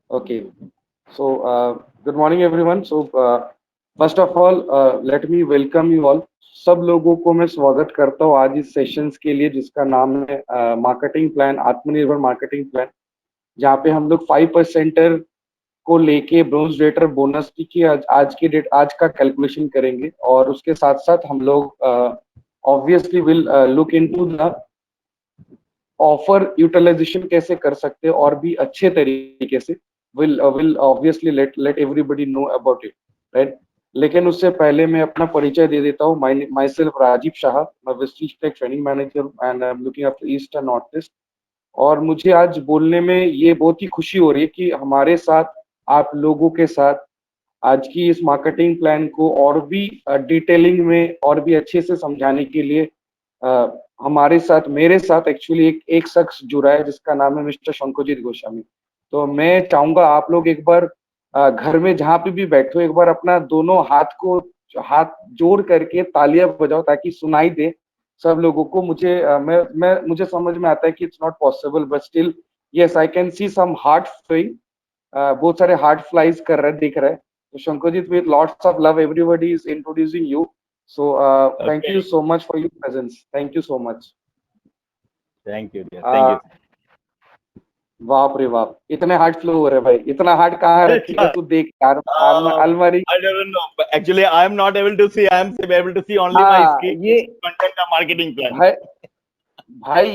Okay. So, good morning, everyone. So, first of all, let me welcome you all. सब लोगों को मैं स्वागत करता हूँ आज इस सेशंस के लिए जिसका नाम है मार्केटिंग प्लान, आत्मनिर्भर मार्केटिंग प्लान, जहाँ पे हम लोग 5% को लेके ब्रोंज रेटर बोनस की आज का कैलकुलेशन करेंगे और उसके साथ साथ हम लोग obviously will look into the offer utilization कैसे कर सकते हैं और भी अच्छे तरीके से will obviously let everybody know about it, right. लेकिन उससे पहले मैं अपना परिचय दे देता हूँ। माई सेल्फ राजीव शाह, मैं Vestige tech training manager and I am looking after east and north east. और मुझे आज बोलने में ये बहुत ही खुशी हो रही है कि हमारे साथ, आप लोगों के साथ, आज की इस मार्केटिंग प्लान को और भी डिटेलिंग में और भी अच्छे से समझाने के लिए अ, हमारे साथ, मेरे साथ एक्चुअली एक शख्स जुड़ा है जिसका नाम है मिस्टर शंकुजीत गोस्वामी। तो मैं चाहूंगा आप लोग एक बार घर में जहाँ पे भी बैठो एक बार अपना दोनों हाथ जोड़ करके तालियां बजाओ ताकि सुनाई दे सब लोगों को। मुझे समझ में आता है कि it's not possible but still yes I can see some heart flowing. बहुत सारे हार्ट फ्लाइज कर रहे दिख रहे हैं। तो शंकुजीत, with lots of love, everybody is introducing you. So thank you Okay. so much for your presence. Thank you so much. Thank you, dear. Thank uh, you. बाप रे बाप, इतने हार्ट फ्लो हो रहे भाई। इतना हार्ट कहाँ रखेगा Sure. तू, देख यार अलमारी। I don't know. But actually, I am not able to see. I am able to see only my हाँ screen ये content of marketing plan. भाई, भाई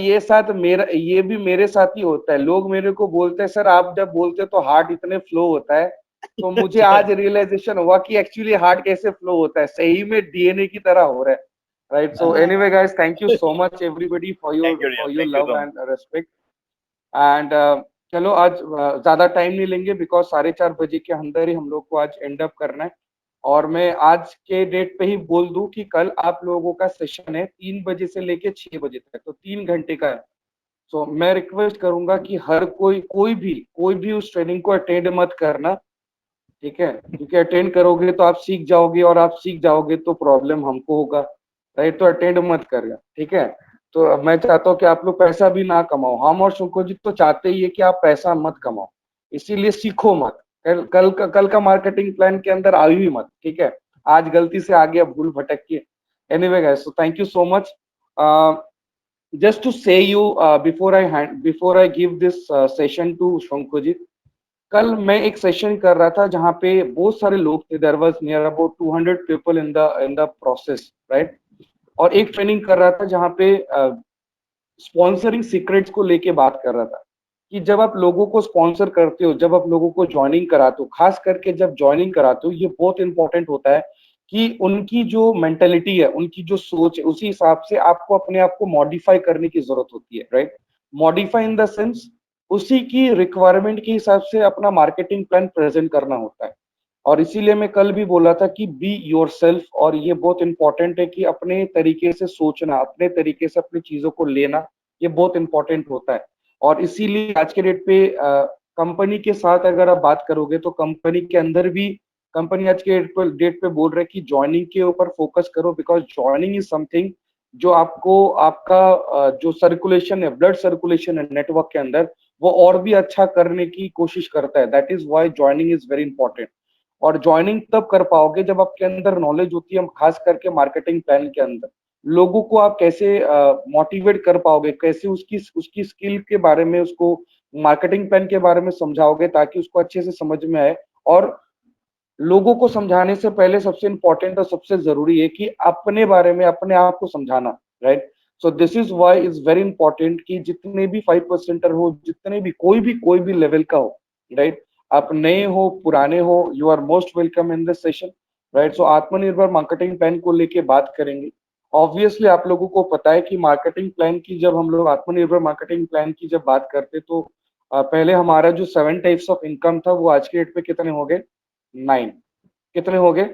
ये भी मेरे साथ ही होता है। लोग मेरे को बोलते हैं सर आप जब बोलते हैं तो हार्ट इतने फ्लो होता है। तो मुझे Sure. आज रियलाइजेशन हुआ कि एक्चुअली हार्ट कैसे फ्लो होता है, सही में डीएनए की तरह हो रहा है, right. So Ah, anyway guys, thank you so much everybody thank you, dear. For your Thank you love so much. And respect. And चलो आज ज्यादा टाइम नहीं लेंगे बिकॉज 4:30 बजे के अंदर ही हम लोग को आज एंड अप करना है। और मैं आज के डेट पे ही बोल दूं कि कल आप लोगों का सेशन है 3 बजे से लेके 6 बजे तक, तो 3 घंटे का है। तो मैं रिक्वेस्ट करूंगा कि हर कोई भी उस ट्रेनिंग को अटेंड मत करना, ठीक है, क्योंकि अटेंड करोगे तो आप सीख जाओगे और आप सीख जाओगे तो प्रॉब्लम हमको होगा, राइट। तो अटेंड मत करना, ठीक है। तो मैं चाहता हूँ कि आप लोग पैसा भी ना कमाओ। हम और शंकर तो चाहते ही है कि आप पैसा मत कमाओ, इसीलिए सीखो मत। कल का मार्केटिंग प्लान के अंदर आई हुई मत, ठीक है। आज गलती से आ गया भूल भटक के। Anyway guys, so thank you so much. Just to say you before I give this session to Shankujit, कल मैं एक सेशन कर रहा था जहाँ पे बहुत सारे लोग थे। There was near about 200 people in the process, right. और एक ट्रेनिंग कर रहा था जहाँ पे स्पॉन्सरिंग सीक्रेट्स को लेके बात कर रहा था कि जब आप लोगों को स्पॉन्सर करते हो, जब आप लोगों को ज्वाइनिंग कराते हो, खास करके जब ज्वाइनिंग कराते हो, ये बहुत इंपॉर्टेंट होता है कि उनकी जो मेंटेलिटी है, उनकी जो सोच है, उसी हिसाब से आपको अपने आप को मॉडिफाई करने की जरूरत होती है, right. Modify in the sense उसी की रिक्वायरमेंट के हिसाब से अपना मार्केटिंग प्लान प्रेजेंट करना होता है। और इसीलिए मैं कल भी बोला था कि बी योरसेल्फ, और ये बहुत इंपॉर्टेंट है कि अपने तरीके से सोचना, अपने तरीके से अपनी चीजों को लेना, ये बहुत इंपॉर्टेंट होता है। और इसीलिए आज के डेट पे कंपनी के साथ अगर आप बात करोगे तो कंपनी के अंदर भी, कंपनी आज के डेट पे बोल रहे हैं कि ज्वाइनिंग के ऊपर फोकस करो, बिकॉज ज्वाइनिंग इज समथिंग जो आपको आपका जो सर्कुलेशन है, ब्लड सर्कुलेशन है नेटवर्क के अंदर, वो और भी अच्छा करने की कोशिश करता है। That is why joining is very important. और ज्वाइनिंग तब कर पाओगे जब आपके अंदर नॉलेज होती है, खास करके मार्केटिंग प्लान के अंदर लोगों को आप कैसे मोटिवेट कर पाओगे, कैसे उसकी उसकी स्किल के बारे में, उसको मार्केटिंग प्लान के बारे में समझाओगे ताकि उसको अच्छे से समझ में आए। और लोगों को समझाने से पहले सबसे इंपॉर्टेंट और सबसे जरूरी है कि अपने बारे में अपने आप को समझाना, right. So this is why is very important कि जितने भी 5%er हो, जितने भी कोई भी लेवल का हो, राइट, आप नए हो पुराने हो, you are most welcome in this session, right. So Atmanirbhar marketing plan को लेके बात करेंगे। ऑब्वियसली आप लोगों को पता है कि मार्केटिंग प्लान की, जब हम लोग आत्मनिर्भर मार्केटिंग प्लान की जब बात करते तो पहले हमारा जो 7 टाइप्स ऑफ इनकम था वो आज के डेट पे कितने हो गए? 9। कितने हो गए?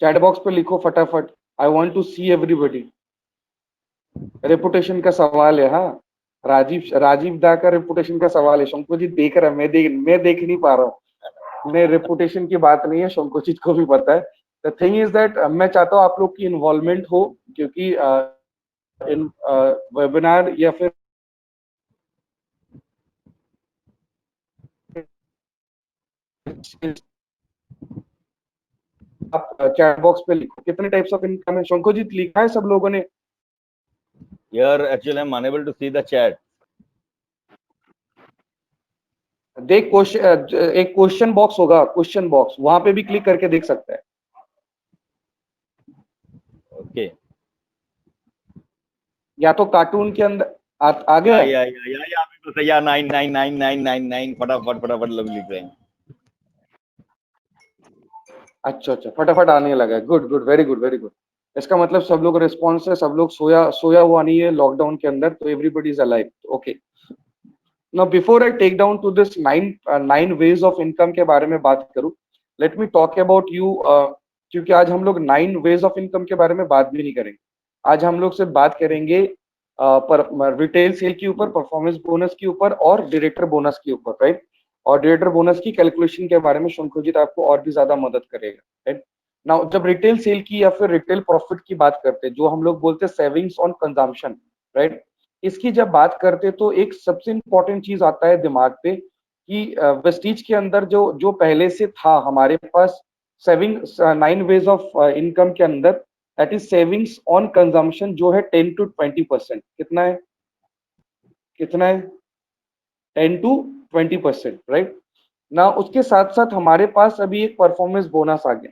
चैट बॉक्स पे लिखो फटाफट। I want to see everybody. Reputation का सवाल है, हाँ। राजीव राजीव दा का रेपुटेशन का सवाल है। शंकर जी देख रहा है, मैं देख नहीं पा रहा हूँ। मैं रेपुटेशन की बात नहीं है, शंकोचित को भी पता है। द थिंग इज दैट मैं चाहता हूँ आप लोग की इन्वॉल्वमेंट हो, क्योंकि इन वेबिनार या फिर आप चैट बॉक्स पे लिखो कितने टाइप्स ऑफ इनकम है। शंकुजीत लिखा है सब लोगों ने? Here, actually, I'm unable to see the chat. देख क्वेश्चन, एक क्वेश्चन बॉक्स होगा, क्वेश्चन बॉक्स, वहां पे भी क्लिक करके देख सकता है। Okay. या तो कार्टून के अंदर आ गया है? Yeah, 9999999 फटाफट फटाफट लोग लिख रहे हैं। अच्छा अच्छा, फटाफट आने लगा है। Good good, very good very good. इसका मतलब सब लोग रिस्पॉन्स है, सब लोग सोया सोया हुआ नहीं है लॉकडाउन के अंदर, तो everybody is alive. Okay, now before I take down to this nine ways of income के बारे में बात करूं, let me talk about you, क्योंकि आज हम लोग 9 वेज ऑफ इनकम के बारे में बात भी नहीं करेंगे। आज हम लोग सिर्फ बात करेंगे पर रिटेल सेल के ऊपर, परफॉर्मेंस बोनस के ऊपर और डायरेक्टर बोनस के ऊपर, राइट। और डायरेक्टर बोनस की कैलकुलेशन के बारे में शंकुजीत आपको और भी ज्यादा मदद करेगा, राइट। नाउ जब रिटेल सेल की या फिर रिटेल प्रॉफिट की बात करते हैं, जो हम लोग बोलते हैं सेविंग्स ऑन कंजम्पशन, राइट, इसकी जब बात करते तो एक सबसे इंपॉर्टेंट चीज आता है दिमाग पे कि वेस्टीज के अंदर जो जो पहले से था हमारे पास सेविंग 9 वेज ऑफ इनकम के अंदर, that is savings on consumption, जो है 10 to 20%। कितना है? कितना है? 10 to 20%, राइट ना। उसके साथ साथ हमारे पास अभी एक परफॉर्मेंस बोनस आ गया,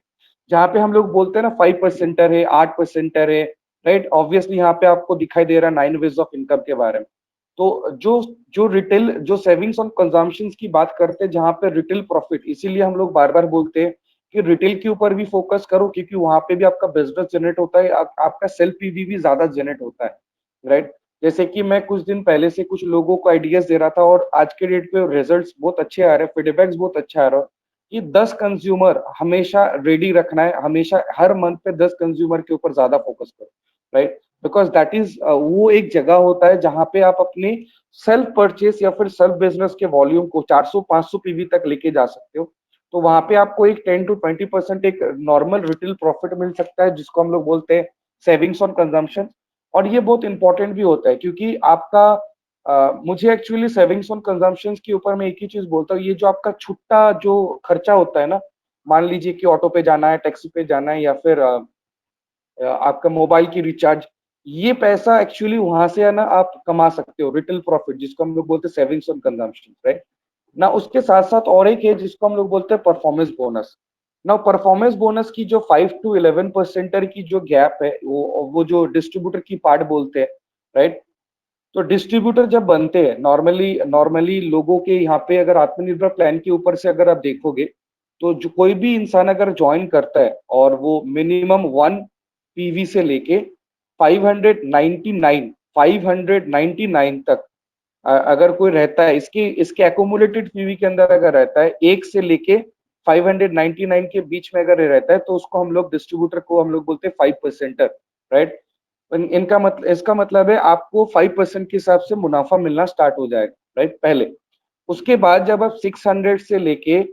जहाँ पे हम लोग बोलते हैं ना 5%, है 8% है, राइट। ऑब्वियसली यहाँ पे आपको दिखाई दे रहा है 9 वेज ऑफ इनकम के बारे में। तो जो जो रिटेल, जो सेविंग्स ऑन कंजम्पशन की बात करते हैं, जहाँ पे रिटेल प्रॉफिट, इसीलिए हम लोग बार बार बोलते हैं कि रिटेल के ऊपर भी फोकस करो, क्योंकि वहां पे भी आपका बिजनेस जनरेट होता है, आपका सेल्फ पीवी भी ज्यादा जनरेट होता है, राइट। जैसे कि मैं कुछ दिन पहले से कुछ लोगों को आइडियाज दे रहा था, और आज के डेट पे रिजल्ट्स बहुत अच्छे आ रहे हैं, फीडबैक्स बहुत अच्छा आ रहा है कि 10 कंज्यूमर हमेशा रेडी रखना है, हमेशा हर मंथ पे 10 कंज्यूमर के ऊपर ज्यादा फोकस करो, राइट। बिकॉज दैट इज वो एक जगह होता है जहां पे आप अपने सेल्फ परचेस या फिर सेल्फ बिजनेस के वॉल्यूम को 400-500 पीवी तक लेके जा सकते हो। तो वहां पे आपको एक 10 to 20% एक नॉर्मल रिटेल प्रॉफिट मिल सकता है, जिसको हम लोग बोलते हैं सेविंग्स ऑन कंजम्पशन। और ये बहुत इंपॉर्टेंट भी होता है, क्योंकि आपका मुझे एक्चुअली सेविंग्स ऑन कंजम्पशन के ऊपर मैं एक ही चीज बोलता हूँ, ये जो आपका छुट्टा जो खर्चा होता है ना, मान लीजिए कि ऑटो पे जाना है, टैक्सी पे जाना है, या फिर आपका मोबाइल की रिचार्ज, ये पैसा एक्चुअली वहां से है ना आप कमा सकते हो, रिटेल प्रॉफिट, जिसको हम लोग बोलते हैं सेविंग्स ऑन कंजम्पशन, राइट ना। उसके साथ साथ और एक है जिसको हम लोग बोलते हैं परफॉर्मेंस बोनस। ना परफॉर्मेंस बोनस की जो 5 to 11% की जो गैप है, वो जो डिस्ट्रीब्यूटर की पार्ट बोलते हैं, राइट। तो डिस्ट्रीब्यूटर जब बनते हैं, नॉर्मली नॉर्मली लोगों के यहाँ पे अगर आत्मनिर्भर प्लान के ऊपर से अगर आप देखोगे, तो जो कोई भी इंसान अगर ज्वाइन करता है और वो मिनिमम 1 पीवी से लेके 599 तक अगर कोई रहता है, इसकी इसके एकोमुलेटेड पीवी के अंदर अगर रहता है, 1 से लेके 599 के बीच में अगर ये रहता है, तो उसको हम लोग डिस्ट्रीब्यूटर को हम लोग बोलते हैं 5%, राइट। इनका मतलब, इसका मतलब है आपको 5% के हिसाब से मुनाफा मिलना स्टार्ट हो जाएगा, राइट, पहले। उसके बाद जब आप 600 से लेके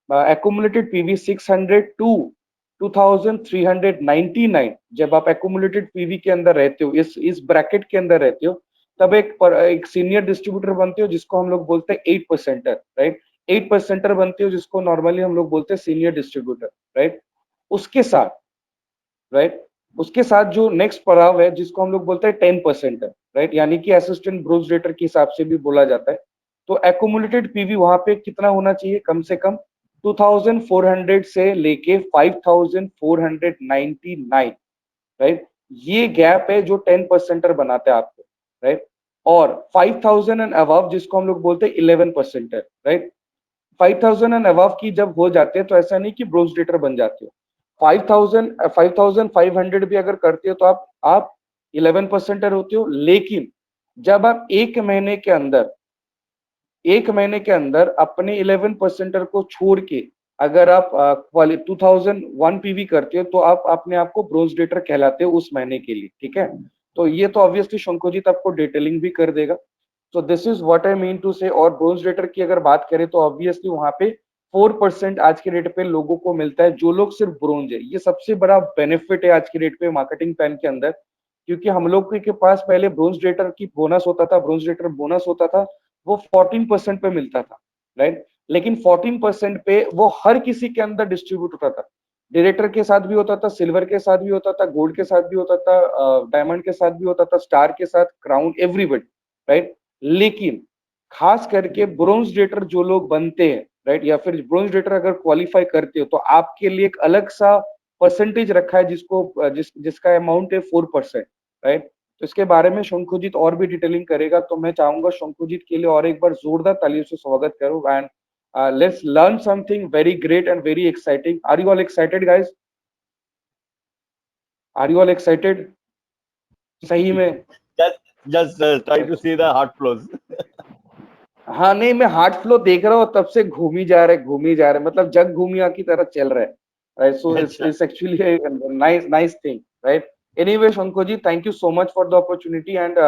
एकुमुलेटेड पीवी 600 टू 2399, जब आप एकुमुलेटेड पीवी के अंदर रहते हो, इस ब्रैकेट के अंदर रहते हो, तब एक सीनियर डिस्ट्रीब्यूटर बनते हो, जिसको हम लोग बोलते हैं 8%, राइट। 8% बनते हो, जिसको नॉर्मली हम लोग बोलते हैं सीनियर डिस्ट्रीब्यूटर, राइट। उसके साथ, राइट, उसके साथ जो नेक्स्ट पड़ाव है, जिसको हम लोग बोलते हैं 10%, राइट, यानी कि असिस्टेंट ब्रोज रेटर के हिसाब से भी बोला जाता है। तो एकुमुलेटेड पीवी वहां पे कितना होना चाहिए? कम से कम 2400 से लेके 5499, राइट। ये गैप है जो 10% बनाते हैं आपको, राइट। और 5000 एंड अबव, जिसको हम लोग बोलते हैं 11%, राइट। 5000 एंड अबव की जब हो जाते हैं, तो ऐसा नहीं कि ब्रोज रेटर बन जाते हो। 5500 भी अगर करते हो, तो आप 11% होते हो। लेकिन जब आप एक महीने के अंदर अपने 11% को छोड़ के अगर आप 2001 पीवी करते हो, तो आप अपने आप को ब्रोंज डेटर कहलाते हो उस महीने के लिए, ठीक है। तो ये तो ऑब्वियसली शंकुजीत आपको डिटेलिंग भी कर देगा। तो this is what I mean to say. और ब्रोंज डेटर की अगर बात करें, तो ऑब्वियसली वहां पे 4% आज के डेट पे लोगों को मिलता है, जो लोग सिर्फ ब्रोंज है। ये सबसे बड़ा बेनिफिट है आज के डेट पे मार्केटिंग प्लान के अंदर, क्योंकि हम लोग के पास पहले ब्रोंज डेटर की बोनस होता था, ब्रोंज डेटर बोनस होता था, वो 14% पे मिलता था, राइट। लेकिन 14% पे वो हर किसी के अंदर डिस्ट्रीब्यूट होता था। डायरेक्टर के साथ भी होता था, सिल्वर के साथ भी होता था, गोल्ड के साथ भी होता था, डायमंड के साथ भी होता था, स्टार के साथ, क्राउन, एवरीबडी, राइट। लेकिन खास करके ब्रोंज डेटर जो लोग बनते हैं, राइट, या फिर ब्रोंज डेटर अगर क्वालिफाई करते हो तो आपके लिए एक अलग सा परसेंटेज रखा है जिसका अमाउंट है 4%, राइट। तो इसके बारे में शंकुजीत और भी डिटेलिंग करेगा, तो मैं चाहूंगा शंकुजीत के लिए और एक बार जोरदार तालियों से स्वागत करूं। And let's learn something very great and very exciting. Are you all excited, guys? Are you all excited? सही में? just try to see the heart flows. हाँ, नहीं, मैं हार्ट फ्लो देख रहा हूँ, तब से घूम ही जा रहे, मतलब जग घूमिया की तरह चल रहा है, राइट। सो अच्छा it's actually nice nice thing, right. Anyway Shanko ji, thank you so much for the opportunity and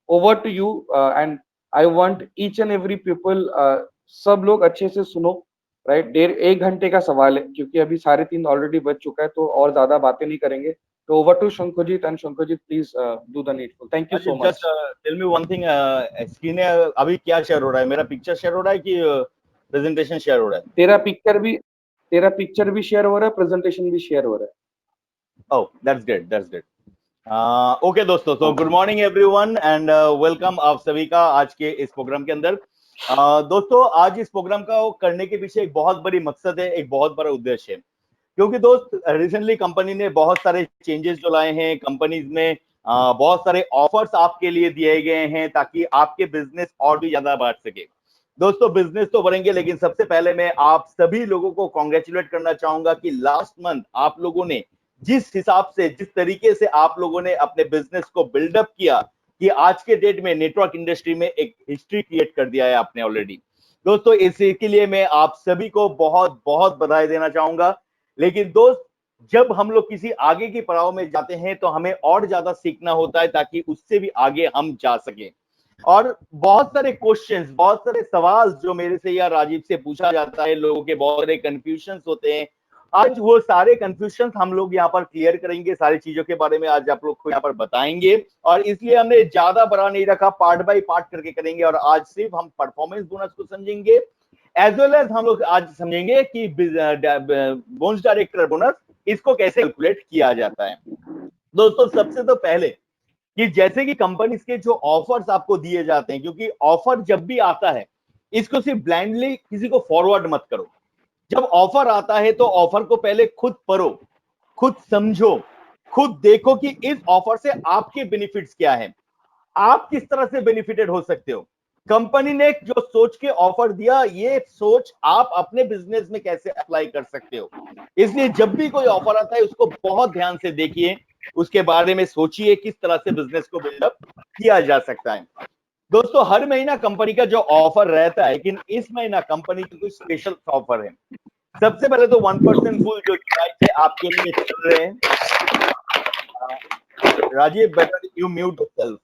over to you. And I want each and every people, सब लोग अच्छे से सुनो, राइट। 1.5 घंटे का सवाल है, क्योंकि अभी 3:30 ऑलरेडी बज चुका है, तो और ज्यादा बातें नहीं करेंगे। तो over to Shankojit, and Shankojit please do the needful. Thank you अच्छा, so just much. Tell me one thing, screen अभी क्या शेयर हो रहा है? मेरा पिक्चर शेयर हो रहा है कि प्रेजेंटेशन शेयर हो रहा है? तेरा पिक्चर भी शेयर हो रहा है, प्रेजेंटेशन भी शेयर हो रहा है। Oh, that's great, that's great. Okay दोस्तों, तो हाँ। Good morning everyone and welcome आप सभी का आज के इस प्रोग्राम के अंदर। दोस्तों, आज इस प्रोग्राम का करने के पीछे एक बहुत बड़ी मकसद है, एक बहुत बड़ा उद्देश्य है। क्योंकि दोस्त, रिसेंटली कंपनी ने बहुत सारे चेंजेस जो लाए हैं कंपनीज में, बहुत सारे ऑफर्स आपके लिए दिए गए हैं ताकि आपके बिजनेस और भी ज्यादा बढ़ सके। दोस्तों, बिजनेस तो बढ़ेंगे, लेकिन सबसे पहले मैं आप सभी लोगों को कॉन्ग्रेचुलेट करना चाहूंगा कि लास्ट मंथ आप लोगों ने जिस हिसाब से, जिस तरीके से आप लोगों ने अपने बिजनेस को बिल्डअप किया, कि आज के डेट में नेटवर्क इंडस्ट्री में एक हिस्ट्री क्रिएट कर दिया है आपने ऑलरेडी। दोस्तों, इसके लिए मैं आप सभी को बहुत बहुत बधाई देना चाहूंगा। लेकिन दोस्त, जब हम लोग किसी आगे की पड़ाव में जाते हैं तो हमें और ज्यादा सीखना होता है ताकि उससे भी आगे हम जा सके। और बहुत सारे क्वेश्चंस, बहुत सारे सवाल जो मेरे से या राजीव से पूछा जाता है, लोगों के बहुत सारे कंफ्यूजन होते हैं। आज वो सारे कंफ्यूजन हम लोग यहाँ पर क्लियर करेंगे, सारी चीजों के बारे में आज आप लोग को यहाँ पर बताएंगे। और इसलिए हमने ज्यादा बड़ा नहीं रखा, पार्ट बाय पार्ट करके करेंगे। और आज सिर्फ हम परफॉर्मेंस बोनस को समझेंगे, एज वेल एज हम लोग आज समझेंगे कि बोनस डायरेक्टर बोनस इसको कैसे कैलकुलेट किया जाता है। दोस्तों, सबसे तो पहले कि जैसे कि कंपनीज के जो ऑफर्स आपको दिए जाते हैं, क्योंकि ऑफर जब भी आता है, इसको सिर्फ ब्लाइंडली किसी को फॉरवर्ड मत करो। जब ऑफर आता है तो ऑफर को पहले खुद पढ़ो, खुद समझो, खुद देखो कि इस ऑफर से आपके बेनिफिट्स क्या है, आप किस तरह से बेनिफिटेड हो सकते हो। कंपनी ने जो सोच के ऑफर दिया, ये सोच आप अपने बिजनेस में कैसे अप्लाई कर सकते हो। इसलिए जब भी कोई ऑफर आता है उसको बहुत ध्यान से देखिए, उसके बारे में सोचिए किस तरह से बिजनेस को बिल्डअप किया जा सकता है। दोस्तों, हर महीना कंपनी का जो ऑफर रहता है, लेकिन इस महीना कंपनी की कुछ स्पेशल ऑफर है। सबसे पहले तो 1% फुल जो जुलाई से आपके लिए चल रहे हैं। Rajeev, better you mute yourself.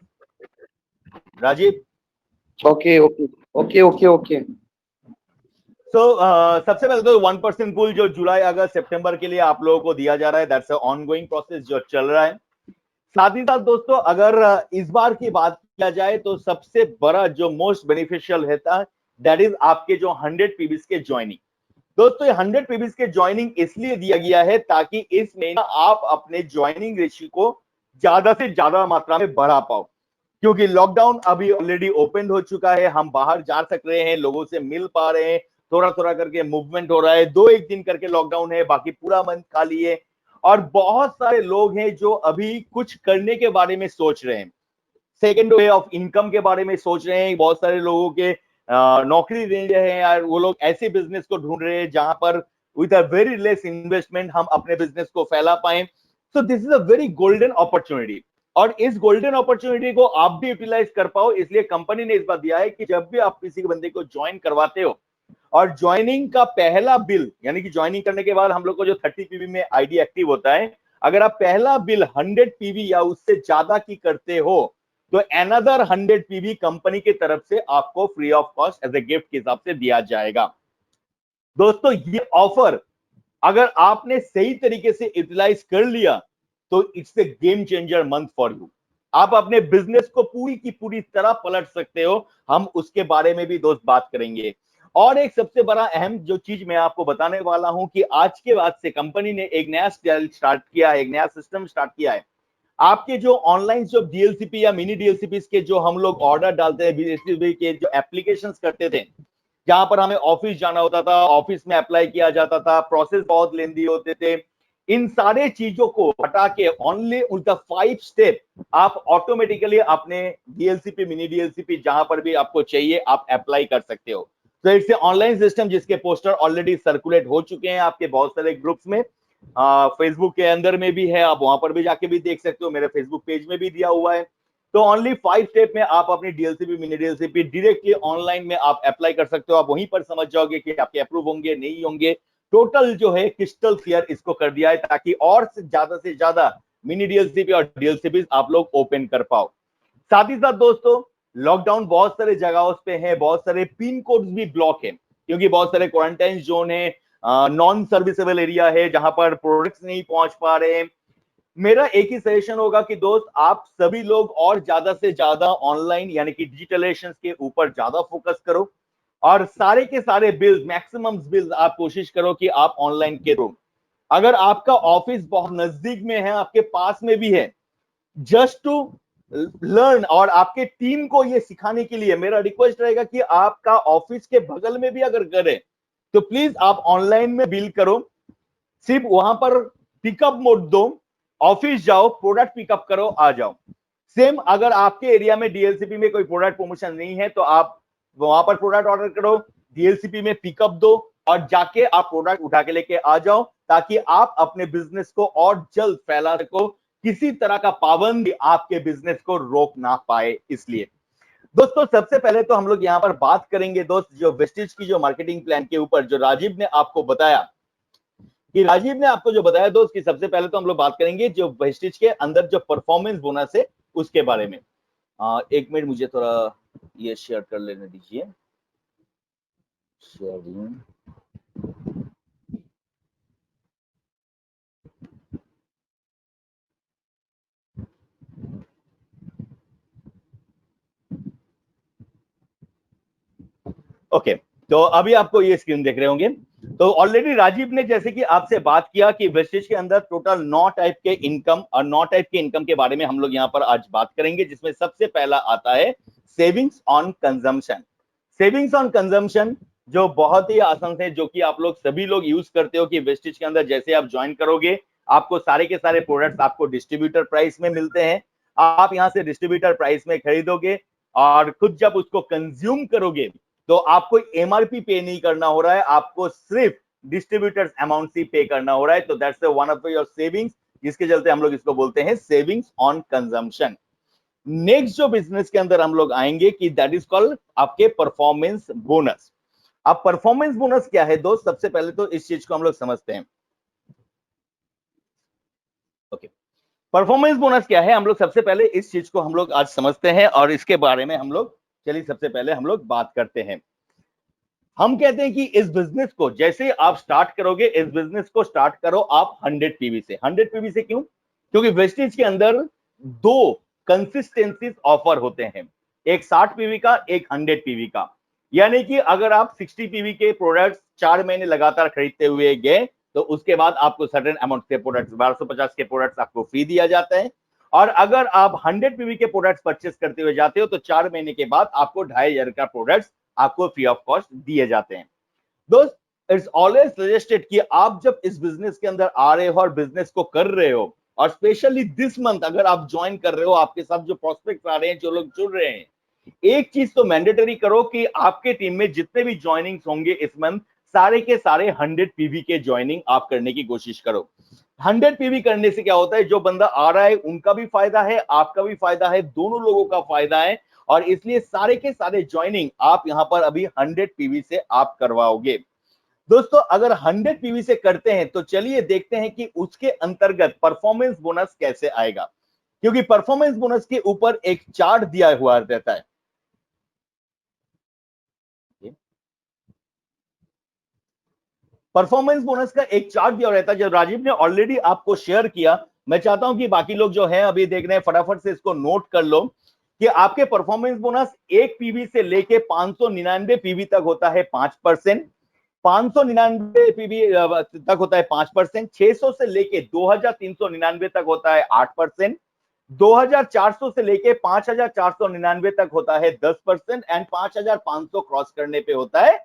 Rajeev. Okay okay okay okay okay. तो सबसे पहले तो 1% पूल जो जुलाई अगस्त सितंबर के लिए आप लोगों को दिया जा रहा है, दैट्स ऑनगोइंग प्रोसेस जो चल रहा है। साथ ही साथ दोस्तों, अगर इस बार की बात किया जाए तो सबसे बड़ा जो मोस्ट बेनिफिशियल रहता है, दैट इज आपके जो 100 पीबीज के ज्वाइनिंग। दोस्तों, ये 100 पीबीज के ज्वाइनिंग इसलिए दिया गया है ताकि इस महीना आप अपने ज्वाइनिंग रेशियो को ज्यादा से ज्यादा मात्रा में बढ़ा पाओ। क्योंकि लॉकडाउन अभी ऑलरेडी ओपन हो चुका है, हम बाहर जा सक रहे हैं, लोगों से मिल पा रहे हैं, थोड़ा थोड़ा करके मूवमेंट हो रहा है। 2-1 दिन करके लॉकडाउन है, बाकी पूरा मंथ खाली है। और बहुत सारे लोग हैं जो अभी कुछ करने के बारे में सोच रहे हैं, सेकेंड वे ऑफ इनकम के बारे में सोच रहे हैं। बहुत सारे लोगों के नौकरी दे रहे हैं यार, वो लोग ऐसे बिजनेस को ढूंढ रहे हैं जहां पर with a very less investment हम अपने बिजनेस को फैला पाए। सो this is a very golden opportunity, और इस गोल्डन अपॉर्चुनिटी को आप भी यूटिलाइज कर पाओ, इसलिए कंपनी ने इस बात दिया है कि जब भी आप किसी बंदे को ज्वाइन करवाते हो, और ज्वाइनिंग का पहला बिल, यानी कि ज्वाइनिंग करने के बाद हम लोग को जो 30 पीवी में आईडी एक्टिव होता है, अगर आप पहला बिल 100 पीवी या उससे ज्यादा की करते हो तो अनदर 100 पीवी कंपनी की तरफ से आपको free of cost as a gift के हिसाब से दिया जाएगा। दोस्तों, ये ऑफर अगर आपने सही तरीके से यूटिलाइज कर लिया तो it's a game changer month for you. आप अपने बिजनेस को पूरी की पूरी तरह पलट सकते हो, हम उसके बारे में भी दोस्त बात करेंगे। और एक सबसे बड़ा अहम जो चीज मैं आपको बताने वाला हूं कि आज के बाद से कंपनी ने एक नया स्टाइल स्टार्ट किया है, एक नया सिस्टम स्टार्ट किया है। आपके जो ऑनलाइन जो डीएलसीपी या मिनी डीएलसीपी के जो हम लोग ऑर्डर डालते हैं, डीएलसीपी के जो एप्लीकेशंस करते थे, जहां पर हमें ऑफिस जाना होता था, ऑफिस में अप्लाई किया जाता था, प्रोसेस बहुत लेंदी होते थे, इन सारे चीजों को हटा के ओनली उनका 5 स्टेप आप ऑटोमेटिकली अपने डीएलसीपी मिनी डीएलसीपी जहां पर भी आपको चाहिए आप अप्लाई कर सकते हो। तो इट्स ऑनलाइन सिस्टम जिसके पोस्टर ऑलरेडी सर्कुलेट हो चुके हैं आपके बहुत सारे ग्रुप्स में, फेसबुक के अंदर में भी है, आप वहां पर भी जाके भी देख सकते हो, मेरे फेसबुक पेज में भी दिया हुआ है। तो ओनली 5 स्टेप में आप अपनी डीएलसीपी मिनी डीएलसीपी डायरेक्टली ऑनलाइन में आप अप्लाई कर सकते हो। आप वहीं पर समझ जाओगे कि आपके अप्रूव होंगे नहीं होंगे। टोटल जो है क्रिस्टल क्लियर इसको कर दिया है ताकि और से ज्यादा मिनी डीएलसीपी और डीएलसीपी आप लोग ओपन कर पाओ। साथ ही साथ दोस्तों लॉकडाउन बहुत सारे जगहों पे है, बहुत सारे पिन कोड्स भी ब्लॉक है क्योंकि बहुत सारे क्वारंटाइन जोन है, नॉन सर्विसेबल एरिया है जहां पर प्रोडक्ट्स नहीं पहुंच पा रहे हैं। मेरा एक ही सजेशन होगा कि दोस्त आप सभी लोग और ज्यादा से ज्यादा ऑनलाइन यानी कि डिजिटलाइजेशन के ऊपर ज्यादा फोकस करो और सारे के सारे बिल्स, मैक्सिमम बिल्स आप कोशिश करो कि आप ऑनलाइन करो। अगर आपका ऑफिस बहुत नजदीक में है, आपके पास में भी है, जस्ट टू लर्न और आपके टीम को ये सिखाने के लिए मेरा रिक्वेस्ट रहेगा कि आपका ऑफिस के बगल में भी अगर करें तो प्लीज आप ऑनलाइन में बिल करो, सिर्फ वहां पर पिकअप मोड दो, ऑफिस जाओ, प्रोडक्ट पिकअप करो, आ जाओ। सेम अगर आपके एरिया में डीएलसीपी में कोई प्रोडक्ट प्रमोशन नहीं है तो आप वहां पर प्रोडक्ट ऑर्डर करो, डीएलसीपी में पिकअप दो और जाके आप प्रोडक्ट उठा के लेके आ जाओ ताकि आप अपने बिजनेस को और जल्द फैला सको, किसी तरह का पाबंदी आपके बिजनेस को रोक ना पाए। इसलिए दोस्तों सबसे पहले तो हम लोग यहां पर बात करेंगे दोस्त जो वेस्टेज की जो मार्केटिंग प्लान के ऊपर जो राजीव ने आपको बताया दोस्त कि सबसे पहले तो हम लोग बात करेंगे जो वेस्टेज के अंदर जो परफॉर्मेंस बोनस है उसके बारे में। एक मिनट मुझे थोड़ा ये शेयर कर लेने दीजिए। शेयरिंग ओके, तो अभी आपको ये स्क्रीन देख रहे होंगे। तो ऑलरेडी राजीव ने जैसे कि आपसे बात किया कि वेस्टेज के अंदर टोटल 9 टाइप के इनकम और 9 टाइप के इनकम के बारे में हम लोग यहाँ पर आज बात करेंगे, जिसमें सबसे पहला आता है savings on consumption. Savings on consumption जो बहुत ही आसान है, जो कि आप लोग सभी लोग यूज करते हो कि वेस्टेज के अंदर जैसे आप ज्वाइन करोगे आपको सारे के सारे प्रोडक्ट्स आपको डिस्ट्रीब्यूटर प्राइस में मिलते हैं। आप यहाँ से डिस्ट्रीब्यूटर प्राइस में खरीदोगे और खुद जब उसको कंज्यूम करोगे तो आपको एमआरपी पे नहीं करना हो रहा है, आपको सिर्फ डिस्ट्रीब्यूटर्स अमाउंट ही पे करना हो रहा है। तो that's one of your savings, जिसके चलते हम लोग इसको बोलते हैं सेविंग्स ऑन कंजम्पशन। नेक्स्ट जो बिजनेस के अंदर हम लोग आएंगे कि दैट इज कॉल्ड आपके परफॉर्मेंस बोनस। अब परफॉर्मेंस बोनस क्या है दोस्त, सबसे पहले तो इस चीज को हम लोग समझते हैं। ओके, परफॉर्मेंस बोनस क्या है, हम लोग सबसे पहले इस चीज को हम लोग आज समझते हैं और इसके बारे में हम लोग चलिए सबसे पहले हम लोग बात करते हैं। हम कहते हैं कि इस बिजनेस को जैसे आप स्टार्ट करोगे, इस बिजनेस को स्टार्ट करो आप 100 पीवी से। 100 पीवी से क्यों? क्योंकि वेस्टेज के अंदर 2 कंसिस्टेंसीज ऑफर होते हैं, एक 60 पीवी का, एक 100 पीवी का। यानी कि अगर आप 60 पीवी के प्रोडक्ट्स 4 महीने लगातार खरीदते हुए गए तो उसके बाद आपको सर्टेन अमाउंट के प्रोडक्ट्स 1250 के प्रोडक्ट्स आपको फ्री दिया जाता है। और अगर आप 100 पीवी के प्रोडक्ट्स परचेस करते हुए जाते हो तो 4 महीने के बाद आपको 2500 का प्रोडक्ट्स आपको फ्री ऑफ कॉस्ट दिए जाते हैं। दोस्त इट्स ऑलवेज सजेस्टेड कि आप जब इस बिजनेस के अंदर आ रहे हो और बिजनेस को कर रहे हो और स्पेशली दिस मंथ अगर आप ज्वाइन कर रहे हो, आपके साथ जो प्रोस्पेक्ट आ रहे हैं, जो लोग जुड़ रहे हैं, एक चीज तो मैंडेटरी करो कि आपके टीम में जितने भी ज्वाइनिंग्स होंगे इस मंथ सारे के सारे 100 पीवी के ज्वाइनिंग आप करने की कोशिश करो। 100 पीवी करने से क्या होता है, जो बंदा आ रहा है उनका भी फायदा है, आपका भी फायदा है, दोनों लोगों का फायदा है। और इसलिए सारे के सारे ज्वाइनिंग आप यहां पर अभी 100 पीवी से आप करवाओगे। दोस्तों अगर 100 पीवी से करते हैं तो चलिए देखते हैं कि उसके अंतर्गत परफॉर्मेंस बोनस कैसे आएगा, क्योंकि परफॉर्मेंस बोनस के ऊपर एक चार्ट दिया हुआ रहता है। परफॉर्मेंस बोनस का एक चार्ट दिया रहता है जो राजीव ने ऑलरेडी आपको शेयर किया। मैं चाहता हूं कि बाकी लोग जो हैं अभी देख रहे हैं फटाफट से इसको नोट कर लो कि आपके परफॉर्मेंस बोनस 1 पीवी से लेके 599 पीवी तक होता है 5%, 599 पीवी तक होता है 5%, 600 से लेके 2399 तक होता है 8%, 2400 से लेके 5499 तक होता है 10% एंड 5500 क्रॉस करने पे होता है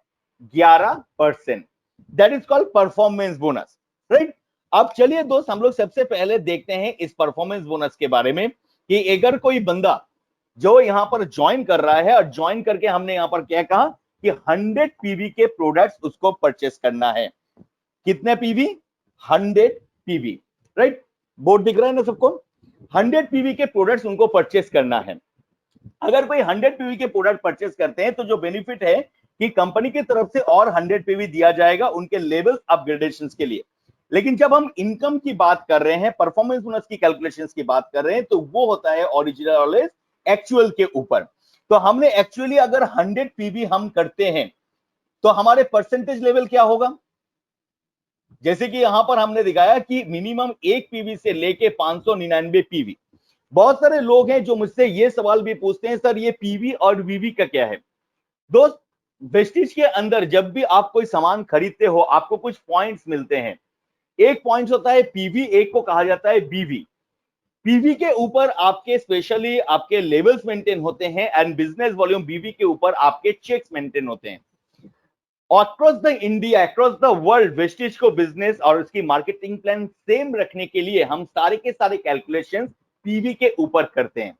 11%। That is called performance bonus, right. अब चलिए दोस्त, हम लोग सबसे पहले देखते हैं इस परफॉर्मेंस बोनस के बारे में कि अगर कोई बंदा जो यहां पर ज्वाइन कर रहा है और ज्वाइन करके हमने यहां पर क्या कहा कि 100 पीवी के प्रोडक्ट्स उसको परचेस करना है। कितने पीवी? 100 PV, right. बोर्ड दिख रहा है ना सबको? 100 पीवी के प्रोडक्ट्स उनको परचेस करना है। अगर कोई 100 पीवी के प्रोडक्ट परचेस करते हैं तो जो बेनिफिट है कि कंपनी की तरफ से और 100 पीवी दिया जाएगा उनके लेवल अपग्रेडेशन के लिए। लेकिन जब हम इनकम की बात कर रहे हैं, परफॉर्मेंस बोनस की कैलकुलेशंस की बात कर रहे हैं, तो वो होता है ओरिजिनल ऑलवेज एक्चुअल के ऊपर। तो हमने एक्चुअली अगर 100 पीवी हम करते हैं तो हमारे परसेंटेज लेवल क्या होगा? जैसे कि यहां पर हमने दिखाया कि मिनिमम 1 पीवी से लेके 599 पीवी। बहुत सारे लोग हैं जो मुझसे ये सवाल भी पूछते हैं, सर ये पीवी और वीवी का क्या है? दोस्त, वेस्टिज के अंदर जब भी आप कोई सामान खरीदते हो आपको कुछ पॉइंट्स मिलते हैं। एक पॉइंट होता है पीवी, एक को कहा जाता है बीवी। पीवी के ऊपर आपके स्पेशली आपके लेवल्स मेंटेन होते हैं एंड बिजनेस वॉल्यूम बीवी के ऊपर आपके चेक्स मेंटेन होते हैं। Across the India, across the world, Vestige को बिजनेस और उसकी मार्केटिंग प्लान सेम रखने के लिए हम सारे के सारे कैलकुलेशंस पीवी के ऊपर करते हैं।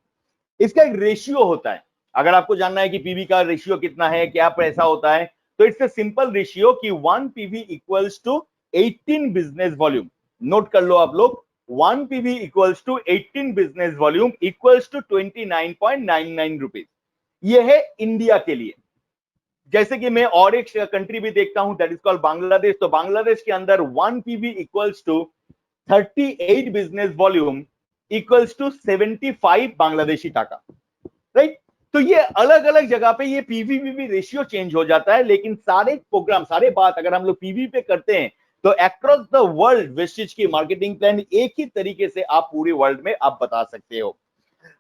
इसका एक रेशियो होता है। अगर आपको जानना है कि पीवी का रेशियो कितना है, क्या पैसा होता है, तो इट्स अ सिंपल रेशियो कि 1 PV equals to 18 business volume. Note कर लो आप लोग, 1 PV equals to 18 business volume equals to 29.99 rupees. ये है इंडिया के लिए। जैसे कि मैं और एक कंट्री भी देखता हूं, दैट इज कॉल्ड बांग्लादेश। तो बांग्लादेश के अंदर 1 PV equals to 38 business volume equals to 75 Bangladeshi taka, right. तो ये अलग अलग जगह पे ये पीवी रेशियो चेंज हो जाता है, लेकिन सारे प्रोग्राम, सारे बात अगर हम लोग पीवी पे करते हैं तो अक्रॉस द वर्ल्ड वेस्टिज की मार्केटिंग प्लान एक ही तरीके से आप पूरे वर्ल्ड में आप बता सकते हो।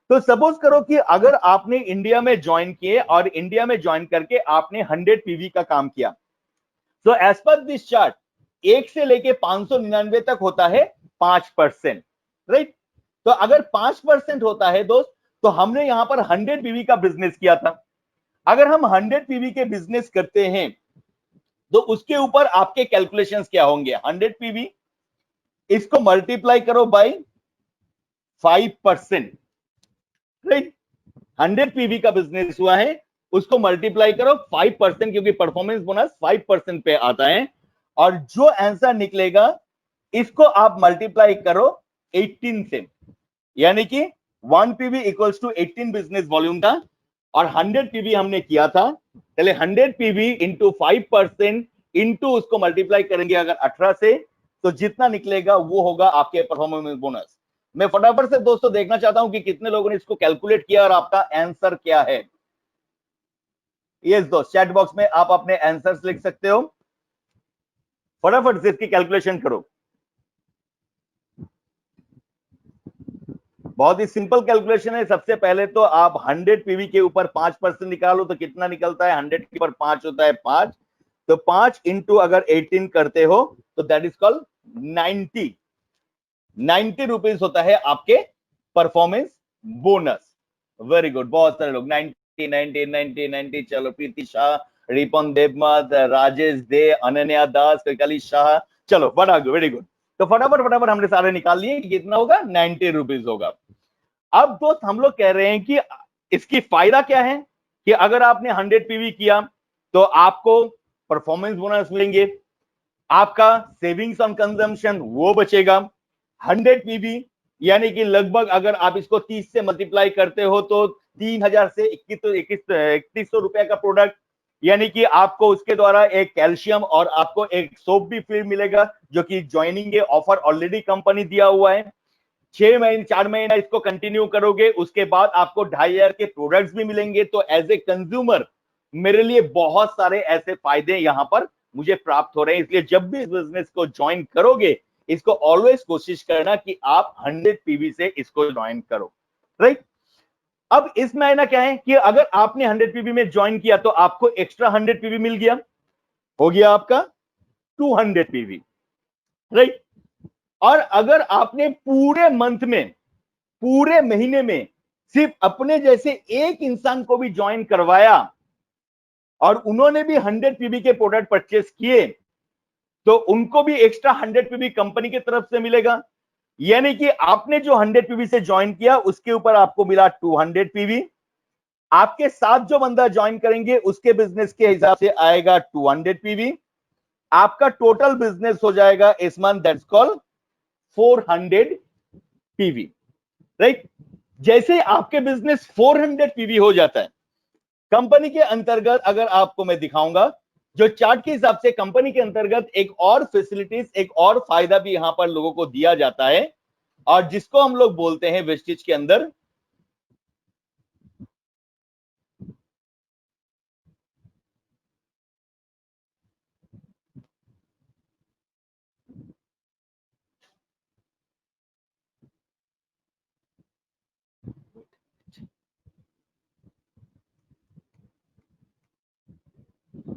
तो सपोज करो कि अगर आपने इंडिया में ज्वाइन किए और इंडिया में ज्वाइन करके आपने 100 पीवी का काम किया, तो एज पर दिस चार्ट 1 से लेके 599 तक होता है 5%, राइट। तो अगर 5% होता है दोस्त, तो हमने यहां पर 100 पीवी का बिजनेस किया था। अगर हम 100 पीवी के बिजनेस करते हैं तो उसके ऊपर आपके कैलकुलेशंस क्या होंगे? 100 पीवी, इसको मल्टीप्लाई करो बाय 5%, राइट। 100 पीवी का बिजनेस हुआ है, उसको मल्टीप्लाई करो 5%, क्योंकि परफॉर्मेंस बोनस 5% पे आता है। और जो आंसर निकलेगा इसको आप मल्टीप्लाई करो 18 से, यानी कि 1 PV equals to 18 business volume था और 100 पीवी हमने किया था। चले 100 पीवी इंटू 5% इंटू उसको मल्टीप्लाई करेंगे अगर 18 से, तो जितना निकलेगा वो होगा आपके परफॉर्मेंस बोनस। मैं फटाफट से दोस्तों देखना चाहता हूं कि कितने लोगों ने इसको कैलकुलेट किया और आपका आंसर क्या है। यस दोस्त, चैट बॉक्स में आप अपने आंसर्स लिख सकते हो, फटाफट से इसकी कैलकुलेशन करो। बहुत ही सिंपल कैलकुलेशन है। सबसे पहले तो आप 100 पीवी के ऊपर 5% निकालो तो कितना निकलता है? 100 के ऊपर 5 होता है 5, तो 5 इंटू अगर 18 करते हो तो दैट इज कॉल्ड 90 रुपीज होता है आपके परफॉर्मेंस बोनस। वेरी गुड, बहुत सारे लोग 90 90 90 90। चलो, प्रीति शाह, रिपन देवमत, राजेश दे, अनन्या दास, कैकाली शाह, चलो बड़ा गुड, वेरी गुड। तो फटाफट फटाफट हमने सारे निकाल लिए कि कितना होगा? 90 रुपीज होगा। अब दोस्त हम लोग कह रहे हैं कि इसकी फायदा क्या है कि अगर आपने 100 पीवी किया तो आपको परफॉर्मेंस बोनस मिलेंगे, आपका सेविंग्स ऑन कंजम्पशन वो बचेगा। 100 पीवी यानी कि लगभग अगर आप इसको 30 से मल्टीप्लाई करते हो तो 3000 से 3100 रुपए का प्रोडक्ट, यानी कि आपको उसके द्वारा एक कैल्शियम और आपको एक सोप भी फ्री मिलेगा, जो कि ज्वाइनिंग के ऑफर ऑलरेडी कंपनी दिया हुआ है। 6 महीने 4 महीना इसको कंटिन्यू करोगे, उसके बाद आपको 2500 के प्रोडक्ट्स भी मिलेंगे। तो एज ए कंज्यूमर मेरे लिए बहुत सारे ऐसे फायदे यहां पर मुझे प्राप्त हो रहे हैं। इसलिए जब भी इस बिजनेस को ज्वाइन करोगे, इसको ऑलवेज कोशिश करना कि आप 100 पीवी से इसको ज्वाइन करो, राइट। अब इसमें आना क्या है कि अगर आपने 100 पीवी में ज्वाइन किया तो आपको एक्स्ट्रा 100 पीवी मिल गया, हो गया आपका 200 पीवी, राइट। और अगर आपने पूरे मंथ में, पूरे महीने में सिर्फ अपने जैसे एक इंसान को भी ज्वाइन करवाया और उन्होंने भी 100 पीवी के प्रोडक्ट परचेस किए, तो उनको भी एक्स्ट्रा 100 पीवी कंपनी की तरफ से मिलेगा। यानी कि आपने जो 100 पीवी से ज्वाइन किया उसके ऊपर आपको मिला 200 पीवी, आपके साथ जो बंदा ज्वाइन करेंगे उसके बिजनेस के हिसाब से आएगा 200 पीवी, आपका टोटल बिजनेस हो जाएगा इस month, that's called 400 PV, right. जैसे आपके बिजनेस 400 पीवी हो जाता है, कंपनी के अंतर्गत अगर आपको मैं दिखाऊंगा जो चार्ट के हिसाब से, कंपनी के अंतर्गत एक और फैसिलिटीज, एक और फायदा भी यहां पर लोगों को दिया जाता है, और जिसको हम लोग बोलते हैं वेस्टेज के अंदर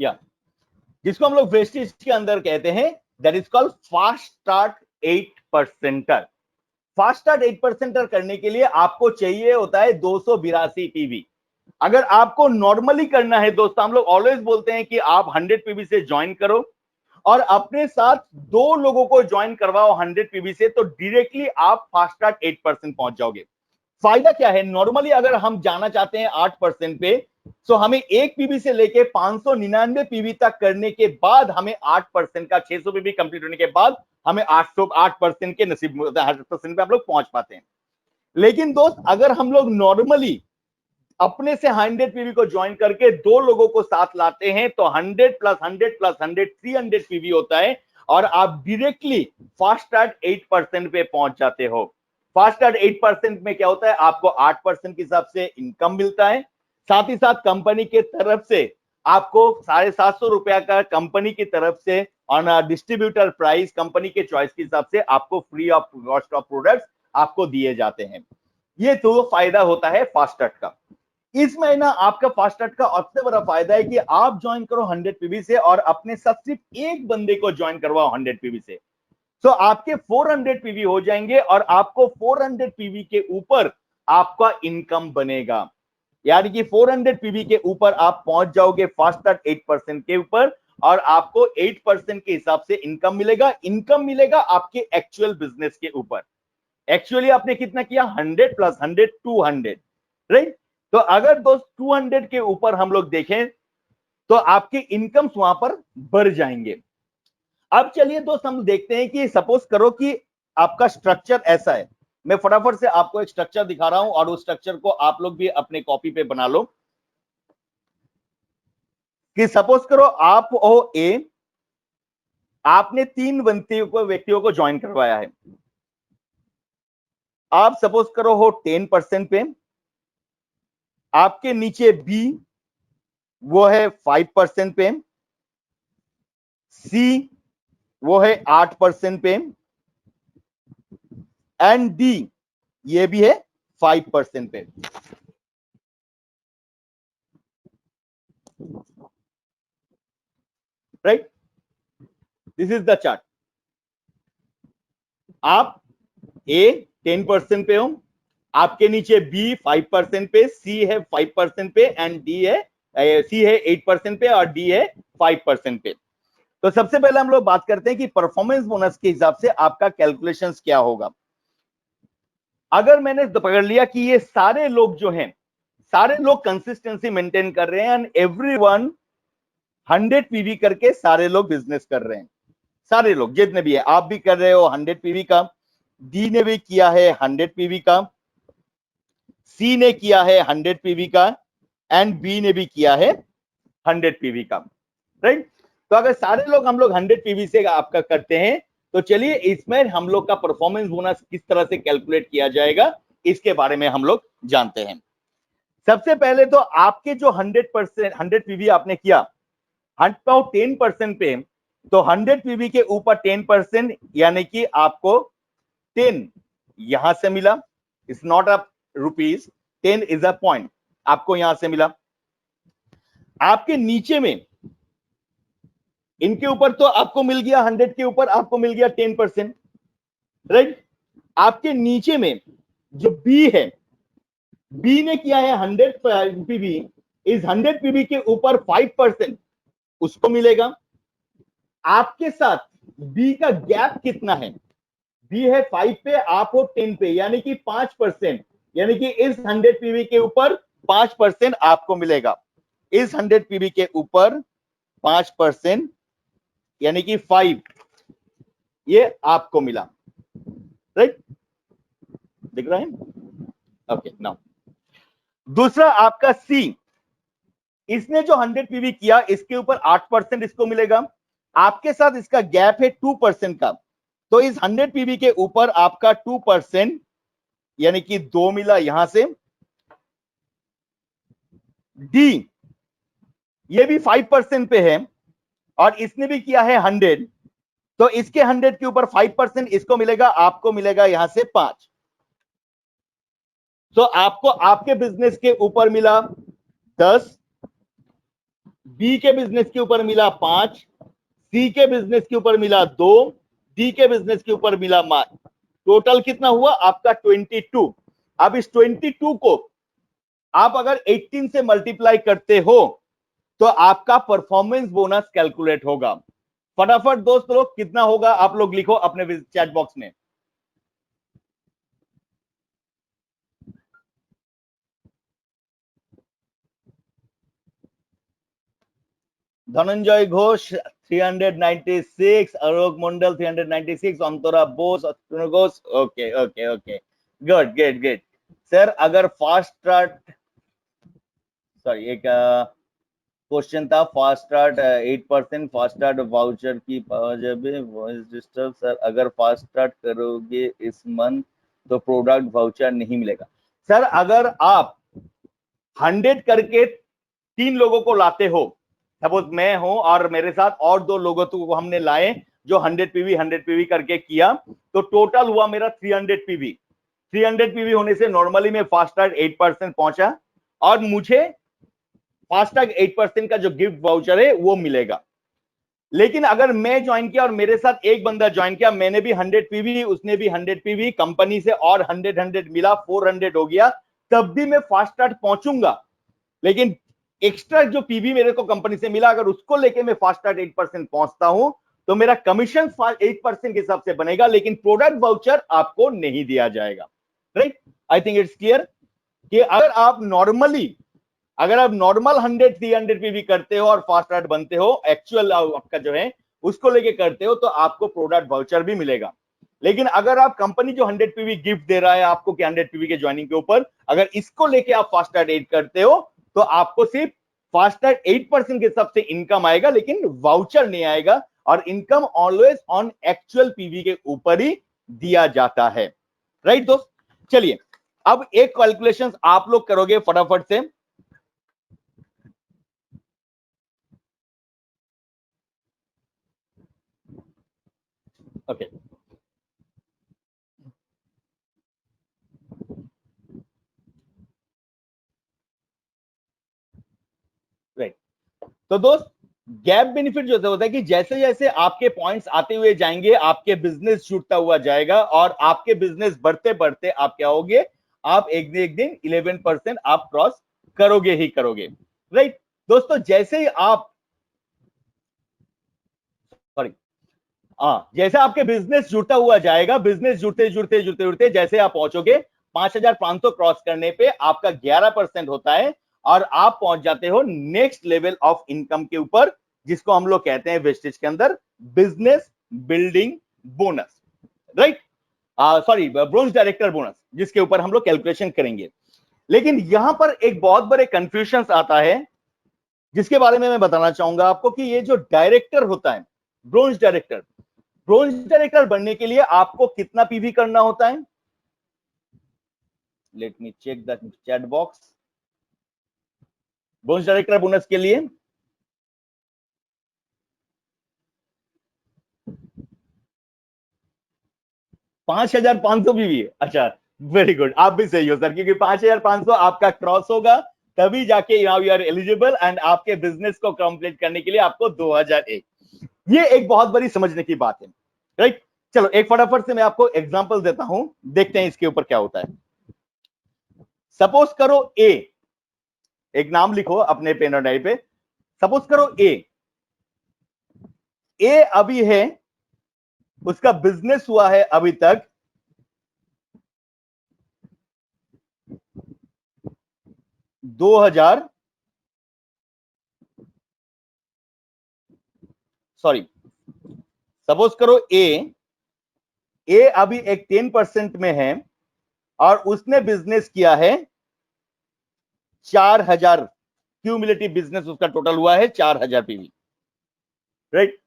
या जिसको हम लोग वेस्टेज के अंदर कहते हैं, that is called fast start 8%। Fast start 8% करने के लिए आपको चाहिए होता है 282 पीवी। अगर आपको नॉर्मली करना है दोस्तों, हम लोग ऑलवेज बोलते हैं कि आप 100 पीवी से ज्वाइन करो और अपने साथ 2 लोगों को ज्वाइन करवाओ 100 पीवी से, तो डायरेक्टली आप फास्ट स्टार्ट 8% पहुंच जाओगे। फायदा क्या है, नॉर्मली अगर हम जाना चाहते हैं 8% पे, तो हमें 1 पीवी से लेके 599 पीवी तक करने के बाद हमें 8% का 600 पीवी कंप्लीट होने के बाद हमें 8% के नसीब 8% पे हम लोग पहुंच पाते हैं। लेकिन दोस्त अगर हम लोग नॉर्मली अपने से 100 पीवी को ज्वाइन करके 2 लोगों को साथ लाते हैं, तो 100 प्लस 100 प्लस 100 300 पीवी होता है और आप डायरेक्टली फास्ट स्टार्ट 8% पे पहुंच जाते हो। फास्ट स्टार्ट 8% में क्या होता है, आपको 8% के हिसाब से इनकम मिलता है, साथ ही साथ कंपनी के तरफ से आपको 750 रुपया का कंपनी की तरफ से ऑन डिस्ट्रीब्यूटर प्राइस, कंपनी के चॉइस के हिसाब से आपको free of cost of products आपको दिए जाते हैं। ये तो फायदा होता है फास्ट स्टार्ट का। इस महीना आपका फास्ट स्टार्ट का सबसे बड़ा फायदा है कि आप ज्वाइन करो 100 पीवी से और अपने साथ सिर्फ एक बंदे को ज्वाइन करवाओ 100 पीवी से, तो आपके 400 पीवी हो जाएंगे और आपको 400 पीवी के ऊपर आपका इनकम बनेगा। यानी कि 400 पीवी के ऊपर आप पहुंच जाओगे फास्ट स्टार्ट 8% के ऊपर और आपको 8% के हिसाब से इनकम मिलेगा। इनकम मिलेगा आपके एक्चुअल बिजनेस के ऊपर। एक्चुअली आपने कितना किया, 100 प्लस 100 200, राइट। तो अगर दोस्त 200 के ऊपर हम लोग देखें तो आपके इनकम्स वहां पर बढ़ जाएंगे। अब चलिए दोस्त हम देखते हैं कि सपोज करो कि आपका स्ट्रक्चर ऐसा है, मैं फटाफट से आपको एक स्ट्रक्चर दिखा रहा हूं और उस स्ट्रक्चर को आप लोग भी अपने कॉपी पे बना लो। कि सपोज करो आप हो ए, आपने 3 व्यक्तियों को ज्वाइन करवाया है, आप सपोज करो हो 10% पे, आपके नीचे बी वो है 5% पे, सी वो है 8% पे, एंड डी ये भी है 5% पे, right. This is the chart. आप ए 10% पे हो, आपके नीचे बी 5% पे, सी है 5% पे एंड डी है सी है 8% पे और डी है 5% पे। तो सबसे पहले हम लोग बात करते हैं कि परफॉर्मेंस बोनस के हिसाब से आपका कैलकुलेशंस क्या होगा। अगर मैंने पकड़ लिया कि ये सारे लोग जो हैं, सारे लोग कंसिस्टेंसी मेंटेन कर रहे हैं एंड एवरीवन 100 पीवी करके सारे लोग बिजनेस कर रहे हैं, सारे लोग जितने भी है, आप भी कर रहे हो 100 पीवी का, डी ने भी किया है 100 पीवी का, सी ने किया है 100 पीवी का एंड बी ने भी किया है 100 पीवी का, राइट। तो अगर सारे लोग हम लोग 100 पीवी से आपका करते हैं, तो चलिए इसमें हम लोग का परफॉर्मेंस बोनस किस तरह से कैलकुलेट किया जाएगा इसके बारे में हम लोग जानते हैं। सबसे पहले तो आपके जो 100% 100 पीवी आपने किया 10% पे, तो 100 पीवी के ऊपर 10% यानी कि आपको 10 यहां से मिला, it's not a rupees, 10 is a point, आपको यहां से मिला। आपके नीचे में इनके ऊपर तो आपको मिल गया 100 के ऊपर आपको मिल गया 10%, राइट। आपके नीचे में जो बी है, बी ने किया है 100 पीवी, इस 100 पीवी के ऊपर 5% उसको मिलेगा। आपके साथ बी का गैप कितना है, बी है 5 पे, आप हो 10 पे, यानी कि 5%, यानी कि इस 100 पीवी के ऊपर 5% आपको मिलेगा। इस 100 पीवी के ऊपर 5%, यानी कि 5, ये आपको मिला, राइट, दिख रहा है? ओके, नाउ दूसरा आपका सी, इसने जो 100 पीवी किया इसके ऊपर 8% इसको मिलेगा। आपके साथ इसका गैप है 2% का, तो इस 100 पीवी के ऊपर आपका 2%, यानी कि 2 मिला यहां से। डी, ये भी 5% पे है और इसने भी किया है 100, तो इसके 100 के ऊपर 5% इसको मिलेगा, आपको मिलेगा यहां से 5। तो आपको आपके बिजनेस के ऊपर मिला 10, बी के बिजनेस के ऊपर मिला 5, सी के बिजनेस के ऊपर मिला 2, डी के बिजनेस के ऊपर मिला 5। टोटल कितना हुआ आपका 22। अब इस 22 को आप अगर 18 से मल्टीप्लाई करते हो तो आपका परफॉर्मेंस बोनस कैलकुलेट होगा। फटाफट दोस्त लोग कितना होगा आप लोग लिखो अपने चैट बॉक्स में। Dhananjay Ghosh 396, Arog Mandal 396, Antara Bose, Ghosh, okay okay okay, good good good. Sir अगर फास्ट स्टार्ट, सॉरी एक क्वेश्चन था, fast start 8% fast start voucher की पावर जब वॉइस डिस्टर्ब, सर अगर फास्ट स्टार्ट करोगे इस मंथ तो प्रोडक्ट वाउचर नहीं मिलेगा। सर अगर आप 100 करके 3 लोगों को लाते हो, सपोज मैं हूं और मेरे साथ और 2 लोगों को हमने लाए जो 100 पीवी करके किया, तो टोटल हुआ मेरा 300 पीवी। 300 पीवी होने से नॉर्मली मैं फास्टैग 8% पहुंचा और मुझे फास्टैग 8% का जो गिफ्ट वाउचर है वो मिलेगा। लेकिन अगर मैं ज्वाइन किया और मेरे साथ एक बंदा ज्वाइन किया, मैंने भी 100 पीवी, उसने भी 100 पीवी, कंपनी से और 100 मिला, 400 हो गया, तब भी मैं फास्टैग पहुंचूंगा। लेकिन एक्स्ट्रा जो पीवी मेरे को कंपनी से मिला, अगर उसको लेके मैं फास्टैग 8% पहुंचता हूं तो मेरा कमीशन 8% के हिसाब से बनेगा, लेकिन प्रोडक्ट वाउचर आपको नहीं दिया जाएगा, right. I think it's clear कि अगर आप नॉर्मल 100 300 पीवी करते हो और फास्टैग बनते हो, एक्चुअल आपका जो है उसको लेके करते हो, तो आपको प्रोडक्ट वाउचर भी मिलेगा। लेकिन अगर आप कंपनी जो 100 पीवी गिफ्ट दे रहा है आपको कि 100 पीवी के ज्वाइनिंग के ऊपर, अगर इसको लेके आप फास्टैग 8 करते हो तो आपको सिर्फ फास्टैग 8% के हिसाब से इनकम आएगा, लेकिन वाउचर नहीं आएगा, और income always on actual PV के ऊपर ही दिया जाता है, राइट दोस्त। चलिए अब एक कैलकुलेशन आप लोग करोगे फटाफट से। Okay, right. तो दोस्त गैप बेनिफिट जो होता है कि जैसे जैसे आपके पॉइंट्स आते हुए जाएंगे आपके बिजनेस जुड़ता हुआ जाएगा, और आपके बिजनेस बढ़ते बढ़ते आप क्या होगे, आप एक दिन 11% आप क्रॉस करोगे ही करोगे, राइट दोस्तों। जैसे ही आप, सॉरी, हाँ, जैसे आपके बिजनेस जुड़ता हुआ जाएगा, बिजनेस जुड़ते जुड़ते जुड़ते जुड़ते जैसे आप पहुंचोगे 5500 क्रॉस करने पे आपका 11% होता है, और आप पहुंच जाते हो नेक्स्ट लेवल ऑफ इनकम के ऊपर, जिसको हम लोग कहते हैं वेस्टेज के अंदर business building bonus, right, sorry bronze director bonus, जिसके ऊपर हम लोग कैलकुलेशन करेंगे। लेकिन यहां पर एक बहुत बड़े कंफ्यूजन आता है जिसके बारे में मैं बताना चाहूंगा आपको, कि ये जो डायरेक्टर होता है ब्रोंज डायरेक्टर, ब्रोंज डायरेक्टर बनने के लिए आपको कितना पीवी करना होता है? Let me check the chat box. Bronze director bonus के लिए 5500 पीवी, अच्छा वेरी गुड, आप भी सही हो सर, क्योंकि 5,500 आपका क्रॉस होगा तभी जाके now you are eligible, and आपके बिजनेस को कंप्लीट करने के लिए आपको 2001, ये एक बहुत बड़ी समझने की बात है, राइट। चलो एक फटाफट से मैं आपको एग्जांपल देता हूं, देखते हैं इसके ऊपर क्या होता है। सपोज करो ए, एक नाम लिखो अपने पेन और डायरी पे, सपोज करो ए अभी है, उसका बिजनेस हुआ है अभी तक 2000, सॉरी, सपोज करो ए अभी एक 10% में है और उसने बिजनेस किया है 4,000, क्यूमुलेटिव बिजनेस उसका टोटल हुआ है 4,000 PV, right.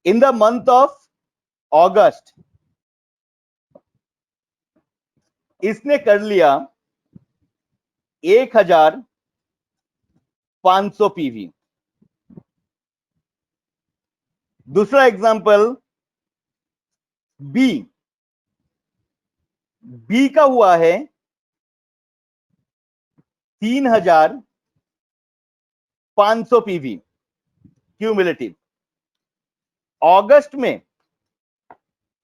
In the month of अगस्त इसने कर लिया 1,500 पीवी। दूसरा एग्जांपल बी का हुआ है 3,500 पीवी क्यूमुलेटिव। अगस्त में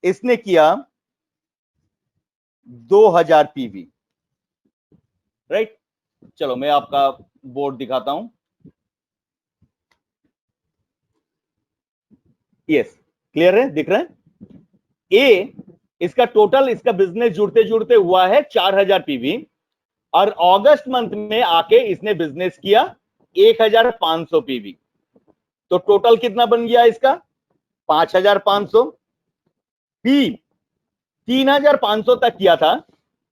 इसने किया 2,000 पीवी, राइट। चलो मैं आपका बोर्ड दिखाता हूं, यस क्लियर है, दिख रहा है। ए इसका टोटल, इसका बिजनेस जुड़ते जुड़ते हुआ है 4,000 पीवी, और अगस्त मंथ में आके इसने बिजनेस किया 1,500 पीवी, तो टोटल कितना बन गया इसका 5,500। बी 3,500 तक किया था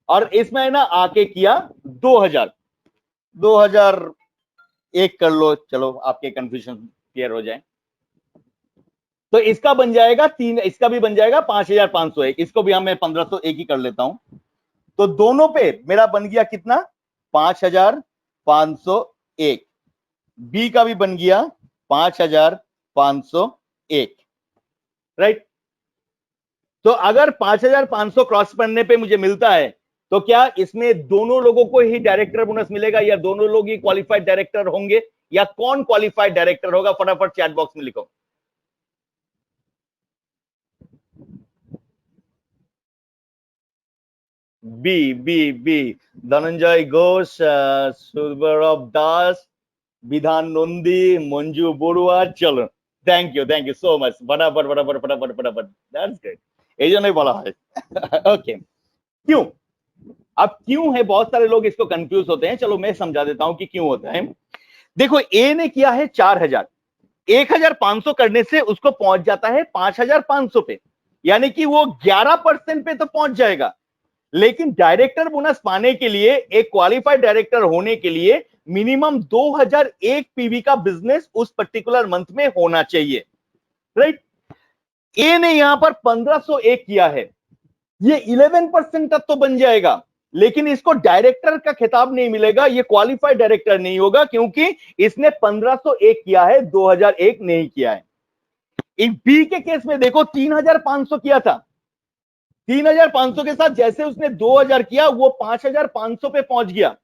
और इसमें ना आके किया 2,001 कर लो, चलो आपके कंफ्यूजन क्लियर हो जाए। तो इसका बन जाएगा इसका भी बन जाएगा 5,501, इसको भी हम मैं 1,501 ही कर लेता हूं। तो दोनों पे मेरा बन गया कितना 5,501, बी का भी बन गया 5,501, राइट। तो अगर 5,500 क्रॉस करने पे मुझे मिलता है तो क्या इसमें दोनों लोगों को ही डायरेक्टर बोनस मिलेगा, या दोनों लोग ही क्वालिफाइड डायरेक्टर होंगे, या कौन क्वालिफाइड डायरेक्टर होगा? फटाफट चैट बॉक्स में लिखो। बी धनंजय घोष, सुब्रव दास, विधान नंदी, मंजू बड़ुआ, चलो थैंक यू सो मच, फटाफट फटाफट फटाफट फटाफट, दैट्स ग्रेट, এই জন্যই বলা হয়। ओके, क्यों? अब क्यों है, बहुत सारे लोग इसको कंफ्यूज होते हैं, चलो मैं समझा देता हूं कि क्यों होता है। देखो ए ने किया है 4,000, 1,500 करने से उसको पहुंच जाता है 5,500 पे, यानी कि वो 11% पे तो पहुंच जाएगा। लेकिन डायरेक्टर बोनस पाने के लिए, एक क्वालिफाइड डायरेक्टर होने के लिए मिनिमम 2,001 पीवी का बिजनेस उस पर्टिकुलर मंथ में होना चाहिए, राइट। ए ने यहां पर 1,501 किया है, ये 11% तक तो बन जाएगा, लेकिन इसको डायरेक्टर का खिताब नहीं मिलेगा, ये क्वालिफाइड डायरेक्टर नहीं होगा, क्योंकि इसने 1,501 किया है, 2,001 नहीं किया है। एक बी के केस में देखो 3,500 किया था, 3,500 के साथ जैसे उसने 2,000 किया, वो 5,500 पे पहुंच गया,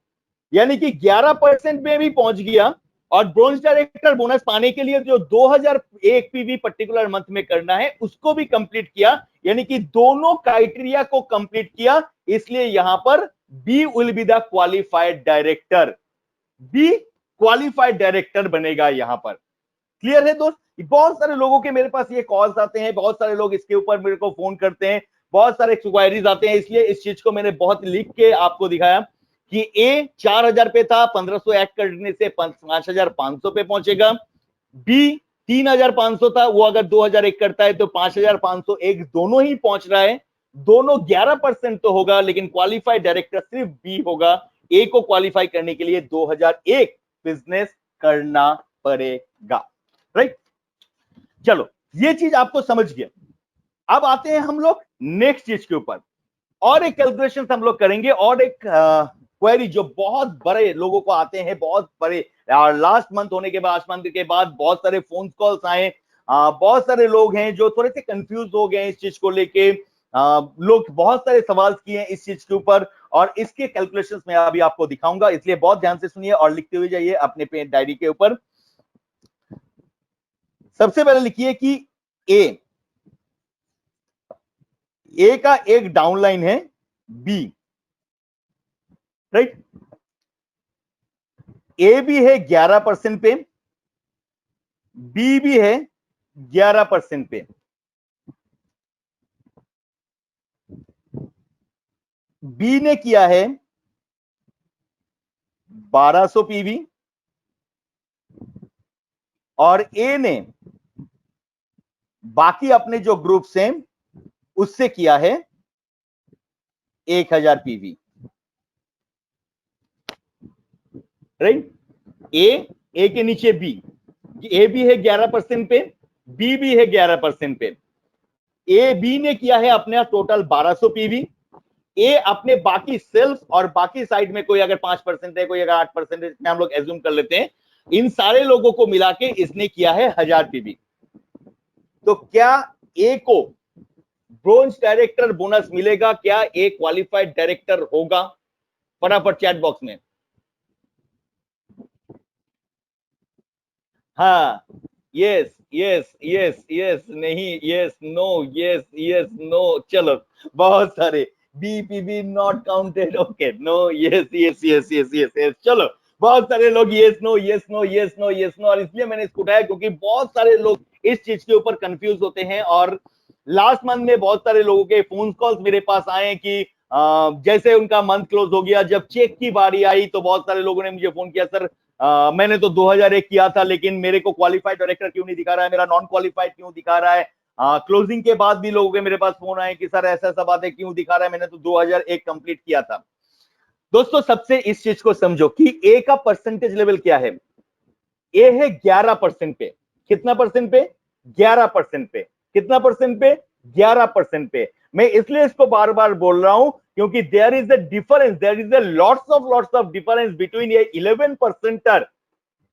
यानी कि 11% में भी पहुंच गया। और ब्रोंज डायरेक्टर बोनस पाने के लिए जो 2,001 पीवी पर्टिकुलर मंथ में करना है उसको भी कंप्लीट किया, यानी कि दोनों क्राइटेरिया को कंप्लीट किया, इसलिए यहां पर B will be the qualified director, B qualified director बनेगा यहां पर। क्लियर है दोस्त? बहुत सारे लोगों के मेरे पास ये कॉल्स आते हैं, बहुत सारे लोग इसके ऊपर मेरे को फोन करते हैं, बहुत सारे क्वायरीज आते हैं, इसलिए इस चीज को मैंने बहुत लिख के आपको दिखाया कि ए 4,000 पे था, 1,501 करने से 5,500 पे पहुंचेगा। बी 3,500 था, वो अगर 2,001 करता है तो 5,501 दोनों ही पहुंच रहा है, दोनों 11% तो होगा, लेकिन क्वालिफाइड डायरेक्टर सिर्फ बी होगा। ए को क्वालिफाई करने के लिए 2,001 बिजनेस करना पड़ेगा, राइट। चलो ये चीज आपको समझ गया। अब आते हैं हम लोग नेक्स्ट चीज के ऊपर, और एक कैलकुलेशन हम लोग करेंगे, और एक क्वेरी जो बहुत बड़े लोगों को आते हैं, बहुत बड़े, लास्ट मंथ होने के बाद, मंथ के बाद बहुत सारे फोन कॉल्स आए, बहुत सारे लोग हैं जो थोड़े से कंफ्यूज हो गए इस चीज को लेके, लोग बहुत सारे सवाल किए हैं इस चीज के ऊपर, और इसके कैलकुलेशंस मैं अभी आपको दिखाऊंगा, इसलिए बहुत ध्यान से सुनिए और लिखते हुए जाइए अपने पेन डायरी के ऊपर। सबसे पहले लिखिए कि ए का एक डाउनलाइन है बी, राइट। ए भी है 11% पे, बी भी है 11% पे, बी ने किया है 1200 पीवी और ए ने बाकी अपने जो ग्रुप्स हैं उससे किया है 1000 पीवी, राइट। ए के नीचे बी, ए भी है 11% पे, बी भी है 11% पे। ए बी ने किया है अपने टोटल 1200 पीवी, ए अपने बाकी सेल्स और बाकी साइड में कोई अगर 5% है, कोई अगर 8% है, हम लोग एज्यूम कर लेते हैं, इन सारे लोगों को मिला के इसने किया है 1000 पीवी। तो क्या ए को ब्रोंज डायरेक्टर बोनस मिलेगा? क्या ए क्वालिफाइड डायरेक्टर होगा? फटाफट चैट बॉक्स में। हाँ, यस यस यस यस, नहीं, yes no, yes yes no, चलो बहुत सारे। BPB not counted, okay, no, yes yes yes yes yes yes, चलो बहुत सारे लोग yes no yes no yes no yes no. और इसलिए मैंने इसको उठाया क्योंकि बहुत सारे लोग इस चीज के ऊपर कंफ्यूज होते हैं, और लास्ट मंथ में बहुत सारे लोगों के फोन कॉल्स मेरे पास आए कि जैसे उनका मंथ क्लोज हो गया, जब चेक की बारी आई तो बहुत सारे लोगों ने मुझे फोन किया, सर मैंने तो 2001 किया था लेकिन मेरे को क्वालिफाइड डायरेक्टर क्यों नहीं दिखा रहा है, मेरा नॉन क्वालिफाइड क्यों दिखा रहा है। क्लोजिंग के बाद भी लोगों के मेरे पास फोन आए कि सर ऐसा ऐसा बात है, क्यों दिखा रहा है, मैंने तो 2001 कंप्लीट किया था। दोस्तों सबसे इस चीज को समझो कि ए का परसेंटेज लेवल क्या है। ए है 11% पे। कितना परसेंट पे? 11% पे। कितना परसेंट पे? 11% पे। मैं इसलिए इसको बार बार बोल रहा हूं क्योंकि there is a difference, there is a lots of difference between a 11%er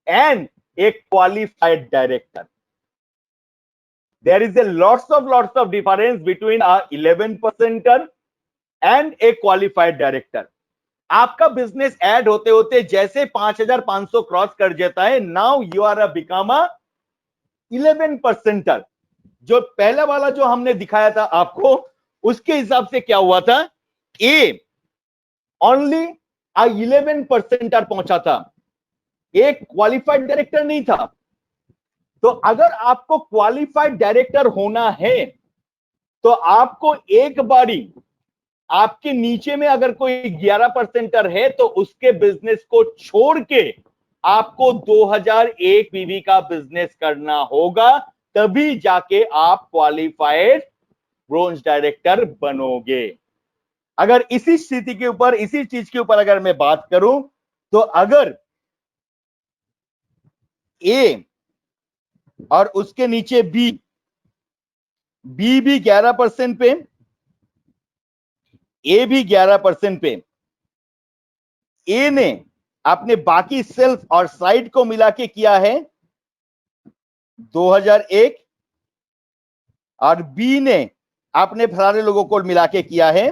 and a qualified director. There is a lots of difference between a 11%er and a qualified director. आपका बिजनेस ऐड होते होते जैसे 5500 cross कर जाता है, now you are become a 11%er। जो पहला वाला जो हमने दिखाया था आपको, उसके हिसाब से क्या हुआ था, ए ओनली 11%er पहुंचा था, एक क्वालिफाइड डायरेक्टर नहीं था। तो अगर आपको क्वालिफाइड डायरेक्टर होना है तो आपको एक बारी आपके नीचे में अगर कोई 11%er है तो उसके बिजनेस को छोड़ के आपको 2001 पीवी का बिजनेस करना होगा, तभी जाके आप क्वालिफाइड ब्रोंज डायरेक्टर बनोगे। अगर इसी स्थिति के ऊपर, इसी चीज के ऊपर अगर मैं बात करूं तो अगर ए और उसके नीचे बी भी 11% पे, ए भी 11% पे, ए ने अपने बाकी सेल्फ और साइड को मिला के किया है 2001 और बी ने अपने सारे लोगों को मिला के किया है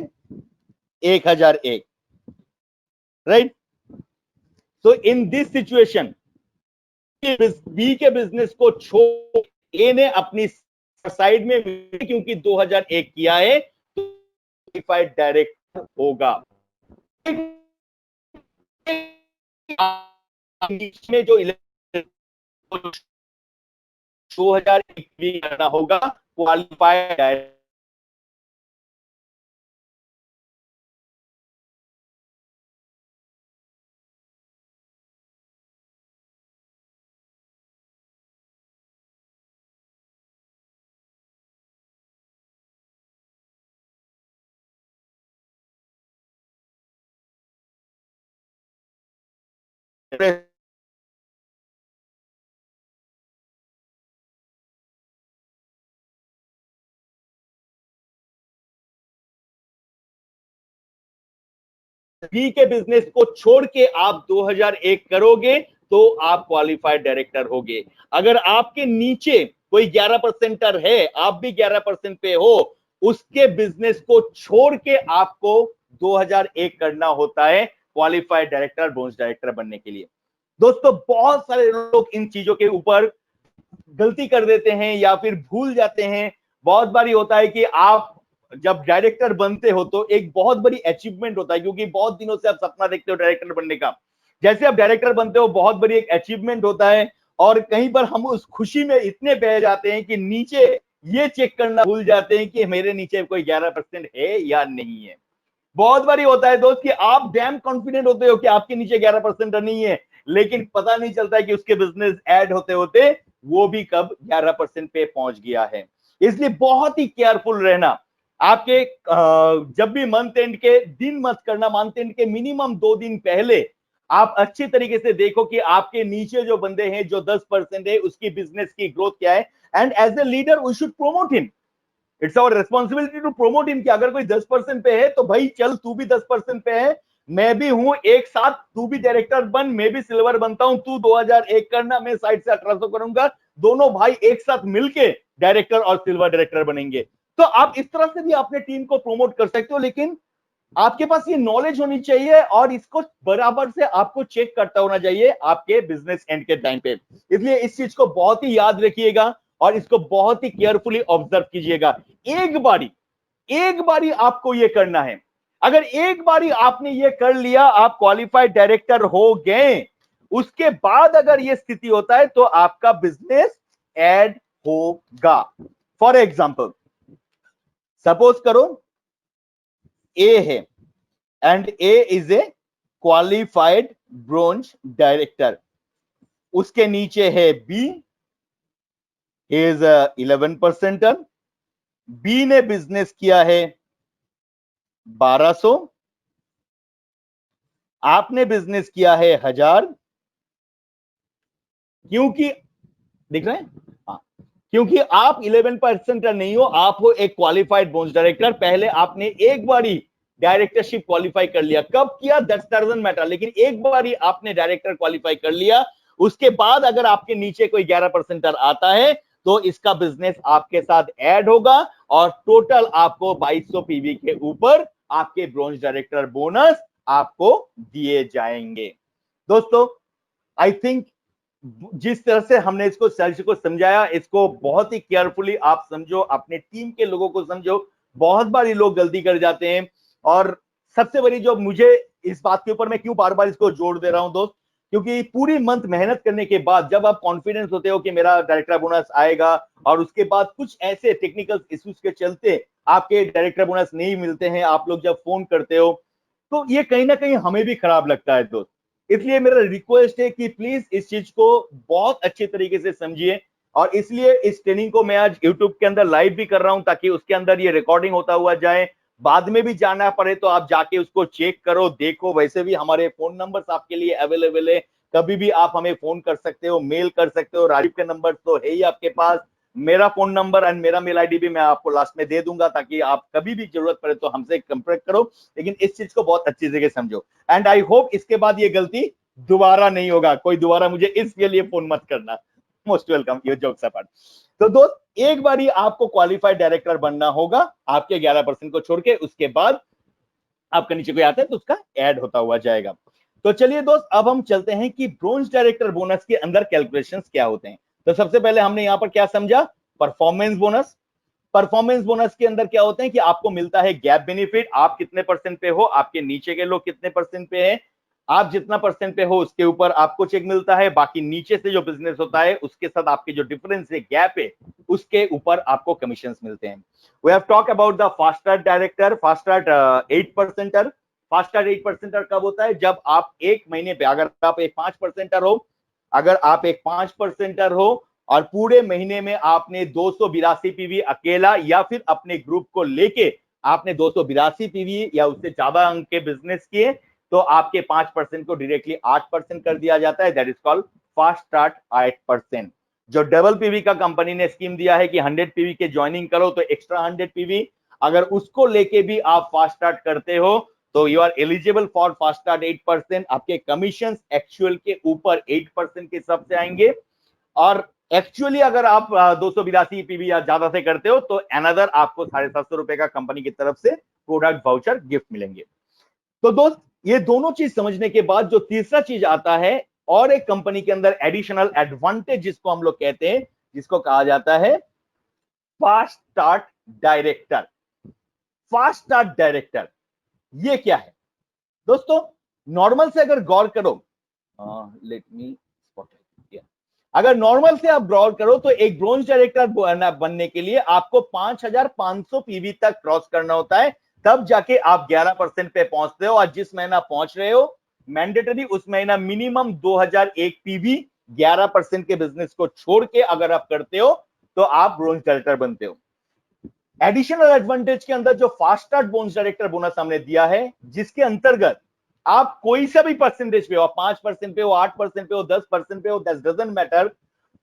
1001, right. So in this situation B के बिजनेस को छोड़ ए ने अपनी साइड में, क्योंकि 2001 किया है, क्वालिफाइड डायरेक्टर होगा। में जो 2001 भी करना होगा क्वालिफाइड डायरेक्टर। बी के बिजनेस को छोड़ के आप 2001 करोगे तो आप क्वालिफाइड डायरेक्टर होगे। अगर आपके नीचे कोई 11%er है, आप भी 11% पे हो, उसके बिजनेस को छोड़ के आपको 2001 करना होता है क्वालिफाइड डायरेक्टर, ब्रोंज डायरेक्टर बनने के लिए। दोस्तों बहुत सारे लोग इन चीजों के ऊपर गलती कर देते हैं या फिर भूल जाते हैं। बहुत बारी होता है कि आप जब डायरेक्टर बनते हो तो एक बहुत बड़ी अचीवमेंट होता है, क्योंकि बहुत दिनों से आप सपना देखते हो डायरेक्टर बनने का। जैसे आप डायरेक्टर बनते हो बहुत बड़ी एक अचीवमेंट होता है, और कहीं पर हम उस खुशी में इतने बह जाते हैं कि नीचे ये चेक करना भूल जाते हैं कि मेरे नीचे कोई 11% है या नहीं है। बहुत बारी होता है दोस्त कि आप डैम कॉन्फिडेंट होते हो कि आपके नीचे 11% नहीं है, लेकिन पता नहीं चलता है कि उसके बिजनेस ऐड होते होते वो भी कब 11% पे पहुंच गया है। इसलिए बहुत ही केयरफुल रहना। आपके जब भी मंथ एंड के दिन मत करना, मंथ एंड के मिनिमम 2 दिन पहले आप अच्छी तरीके से देखो कि आपके नीचे जो बंदे हैं जो 10% है उसकी बिजनेस की ग्रोथ क्या है, and as a leader we should promote him. It's our responsibility to promote him, कि अगर कोई 10% पे है तो भाई चल तू भी 10% पे है, मैं भी हूं, एक साथ तू भी डायरेक्टर बन, मैं भी सिल्वर बनता हूं, तू 2001 करना, मैं साइड से 1800 करूंगा, दोनों भाई एक साथ मिलके डायरेक्टर और सिल्वर डायरेक्टर बनेंगे। तो आप इस तरह से भी अपने टीम को प्रोमोट कर सकते हो, लेकिन आपके पास ये नॉलेज होनी चाहिए और इसको बराबर से आपको चेक करता होना चाहिए आपके बिजनेस एंड के टाइम पे। इसलिए इस चीज को बहुत ही याद रखिएगा और इसको बहुत ही केयरफुली ऑब्जर्व कीजिएगा। एक बारी आपको ये करना है। अगर एक बारी आपने ये कर लिया, आप क्वालिफाइड डायरेक्टर हो गए, उसके बाद अगर ये स्थिति होता है तो आपका बिजनेस ऐड होगा। फॉर एग्जाम्पल सपोज करो ए है and A is a qualified bronze director, उसके नीचे है बी, इज 11%। बी ने बिजनेस किया है 1200, आपने बिजनेस किया है 1000। क्योंकि दिख रहे हैं, हाँ, क्योंकि आप 11% नहीं हो, आप हो एक क्वालिफाइड ब्रोंज डायरेक्टर। पहले आपने एक बारी डायरेक्टरशिप क्वालिफाई कर लिया, कब किया दैट डजंट मैटर, लेकिन एक बारी आपने डायरेक्टर क्वालिफाई कर लिया, उसके बाद अगर आपके नीचे कोई 11% आता है तो इसका बिजनेस आपके साथ ऐड होगा और टोटल आपको 2200 पीवी के ऊपर आपके ब्रोंज डायरेक्टर बोनस आपको दिए जाएंगे। दोस्तों आई थिंक जिस तरह से हमने इसको सेल्स को समझाया, इसको बहुत ही केयरफुली आप समझो, अपने टीम के लोगों को समझो। बहुत बार ये लोग गलती कर जाते हैं, और सबसे बड़ी जो मुझे इस बात के ऊपर मैं क्यों बार बार इसको जोड़ दे रहा हूं दोस्त, क्योंकि पूरी मंथ मेहनत करने के बाद जब आप कॉन्फिडेंस होते हो कि मेरा डायरेक्टर बोनस आएगा, और उसके बाद कुछ ऐसे टेक्निकल इश्यूज के चलते आपके डायरेक्टर बोनस नहीं मिलते हैं, आप लोग जब फोन करते हो तो ये कहीं ना कहीं हमें भी खराब लगता है दोस्त। इसलिए मेरा रिक्वेस्ट है कि प्लीज इस चीज को बहुत अच्छे तरीके से समझिए, और इसलिए इस ट्रेनिंग को मैं आज यूट्यूब के अंदर लाइव भी कर रहा हूं ताकि उसके अंदर ये रिकॉर्डिंग होता हुआ जाए, बाद में भी जाना पड़े तो आप जाके उसको चेक करो, देखो। वैसे भी हमारे फोन नंबर्स आपके लिए अवेलेबल है, कभी भी आप हमें फोन कर सकते हो, मेल कर सकते हो। राजीव के नंबर तो है ही आपके पास, मेरा फोन नंबर एंड मेरा मेल आईडी भी मैं आपको लास्ट में दे दूंगा, ताकि आप कभी भी जरूरत पड़े तो हमसे कंटेक्ट करो। लेकिन इस चीज को बहुत अच्छी जगह समझो, एंड आई होप इसके बाद ये गलती दोबारा नहीं होगा। कोई दोबारा मुझे इसके लिए फोन मत करना। मोस्ट वेलकम, ये जोक्स अपार्ट। तो दोस्त एक बार ही आपको क्वालिफाइड डायरेक्टर बनना होगा, आपके 11% को छोड़ के, उसके बाद आपका नीचे कोई आता है तो उसका ऐड होता हुआ जाएगा। तो चलिए दोस्त अब हम चलते हैं कि ब्रोंज डायरेक्टर बोनस के अंदर कैलकुलेशंस क्या होते हैं। तो सबसे पहले हमने यहां पर क्या समझा, परफॉर्मेंस बोनस। परफॉर्मेंस बोनस के अंदर क्या होते हैं कि आपको मिलता है गैप बेनिफिट, आप कितने परसेंट पे हो, आपके नीचे के लोग कितने परसेंट पे हैं, आप जितना परसेंट पे हो उसके ऊपर आपको चेक मिलता है, बाकी नीचे से जो बिजनेस होता है उसके साथ आपके जो डिफरेंस है, गैप है, उसके ऊपर आपको कमीशंस मिलते हैं। We have talk about the fast track director, fast track 8%। Fast track 8% कब होता है, जब आप एक महीने पे, अगर आप एक 5%, अगर आप एक 5% हो और पूरे महीने में आपने 282 पीवी अकेला या फिर अपने ग्रुप को लेके आपने 282 पीवी या उससे ज्यादा अंक के बिजनेस किए, तो आपके 5% को डायरेक्टली 8% कर दिया जाता है। That is called fast start 8%। जो डबल पीवी का कंपनी ने स्कीम दिया है कि 100 पीवी के ज्वाइनिंग करो तो एक्स्ट्रा 100 पीवी, अगर उसको लेके भी आप फास्ट स्टार्ट करते हो तो you are eligible for fast start 8%। आपके कमीशन एक्चुअल के ऊपर 8% के हिसाब से आएंगे, और एक्चुअली अगर आप 282 पीवी या ज्यादा से करते हो तो अनदर आपको 750 रुपए का कंपनी की तरफ से प्रोडक्ट वाउचर गिफ्ट मिलेंगे। तो दोस्त ये दोनों चीज समझने के बाद जो तीसरा चीज आता है और एक कंपनी के अंदर एडिशनल एडवांटेज जिसको हम लोग कहते हैं, जिसको कहा जाता है fast start director. Fast start director ये क्या है दोस्तों? नॉर्मल से अगर गौर करो, लेट मी स्पॉट, अगर नॉर्मल से आप गौर करो तो एक ब्रोंज डायरेक्टर बनने के लिए आपको 5500 पीवी तक क्रॉस करना होता है, तब जाके आप 11% पे पहुंचते हो। और जिस महीना पहुंच रहे हो मैंडेटरी उस महीना मिनिमम 2001 पीवी 11% के बिजनेस को छोड़ के अगर आप करते हो तो आप ब्रोंज डायरेक्टर बनते हो। एडिशनल एडवांटेज के अंदर जो fast start bronze director bonus हमने दिया है, जिसके अंतर्गत आप कोई सा भी परसेंटेज पे हो, 5% पे हो, 8% पे हो, 10% पे हो, दैट डजंट मैटर।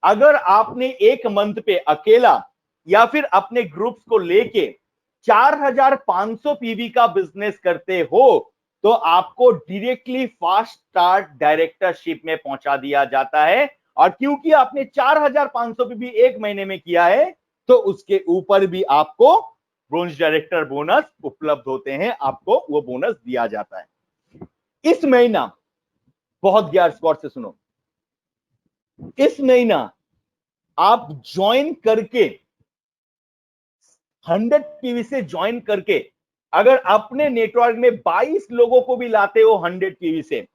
अगर आपने एक मंथ पे अकेला या फिर अपने ग्रुप्स को लेके 4500 पीवी का बिजनेस करते हो तो आपको डायरेक्टली फास्ट स्टार्ट डायरेक्टरशिप में पहुंचा दिया जाता है। और क्योंकि आपने 4500 पीवी एक महीने में किया है तो उसके ऊपर भी आपको ब्रोंज डायरेक्टर बोनस उपलब्ध होते हैं, आपको वो बोनस दिया जाता है। इस महीना बहुत ज्ञान स्पॉट से सुनो, इस महीना आप ज्वाइन करके 100 पीवी से ज्वाइन करके अगर अपने नेटवर्क में 22 लोगों को भी लाते हो 100 पीवी से,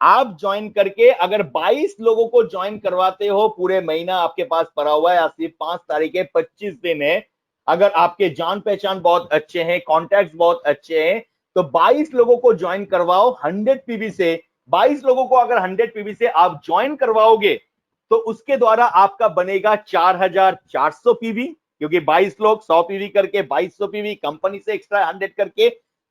आप ज्वाइन करके अगर 22 लोगों को ज्वाइन करवाते हो, पूरे महीना आपके पास पड़ा हुआ है, आज सिर्फ 5 तारीख है, 25 दिन है, अगर आपके जान पहचान बहुत अच्छे हैं, कॉन्टैक्ट्स बहुत अच्छे हैं, तो 22 लोगों को ज्वाइन करवाओ 100 पीवी से। 22 लोगों को अगर 100 पीवी से आप ज्वाइन करवाओगे तो उसके द्वारा आपका बनेगा 4400 पीवी, क्योंकि 22 लोग 100 पीवी करके 2200 पीवी, कंपनी से एक्स्ट्रा 100 करके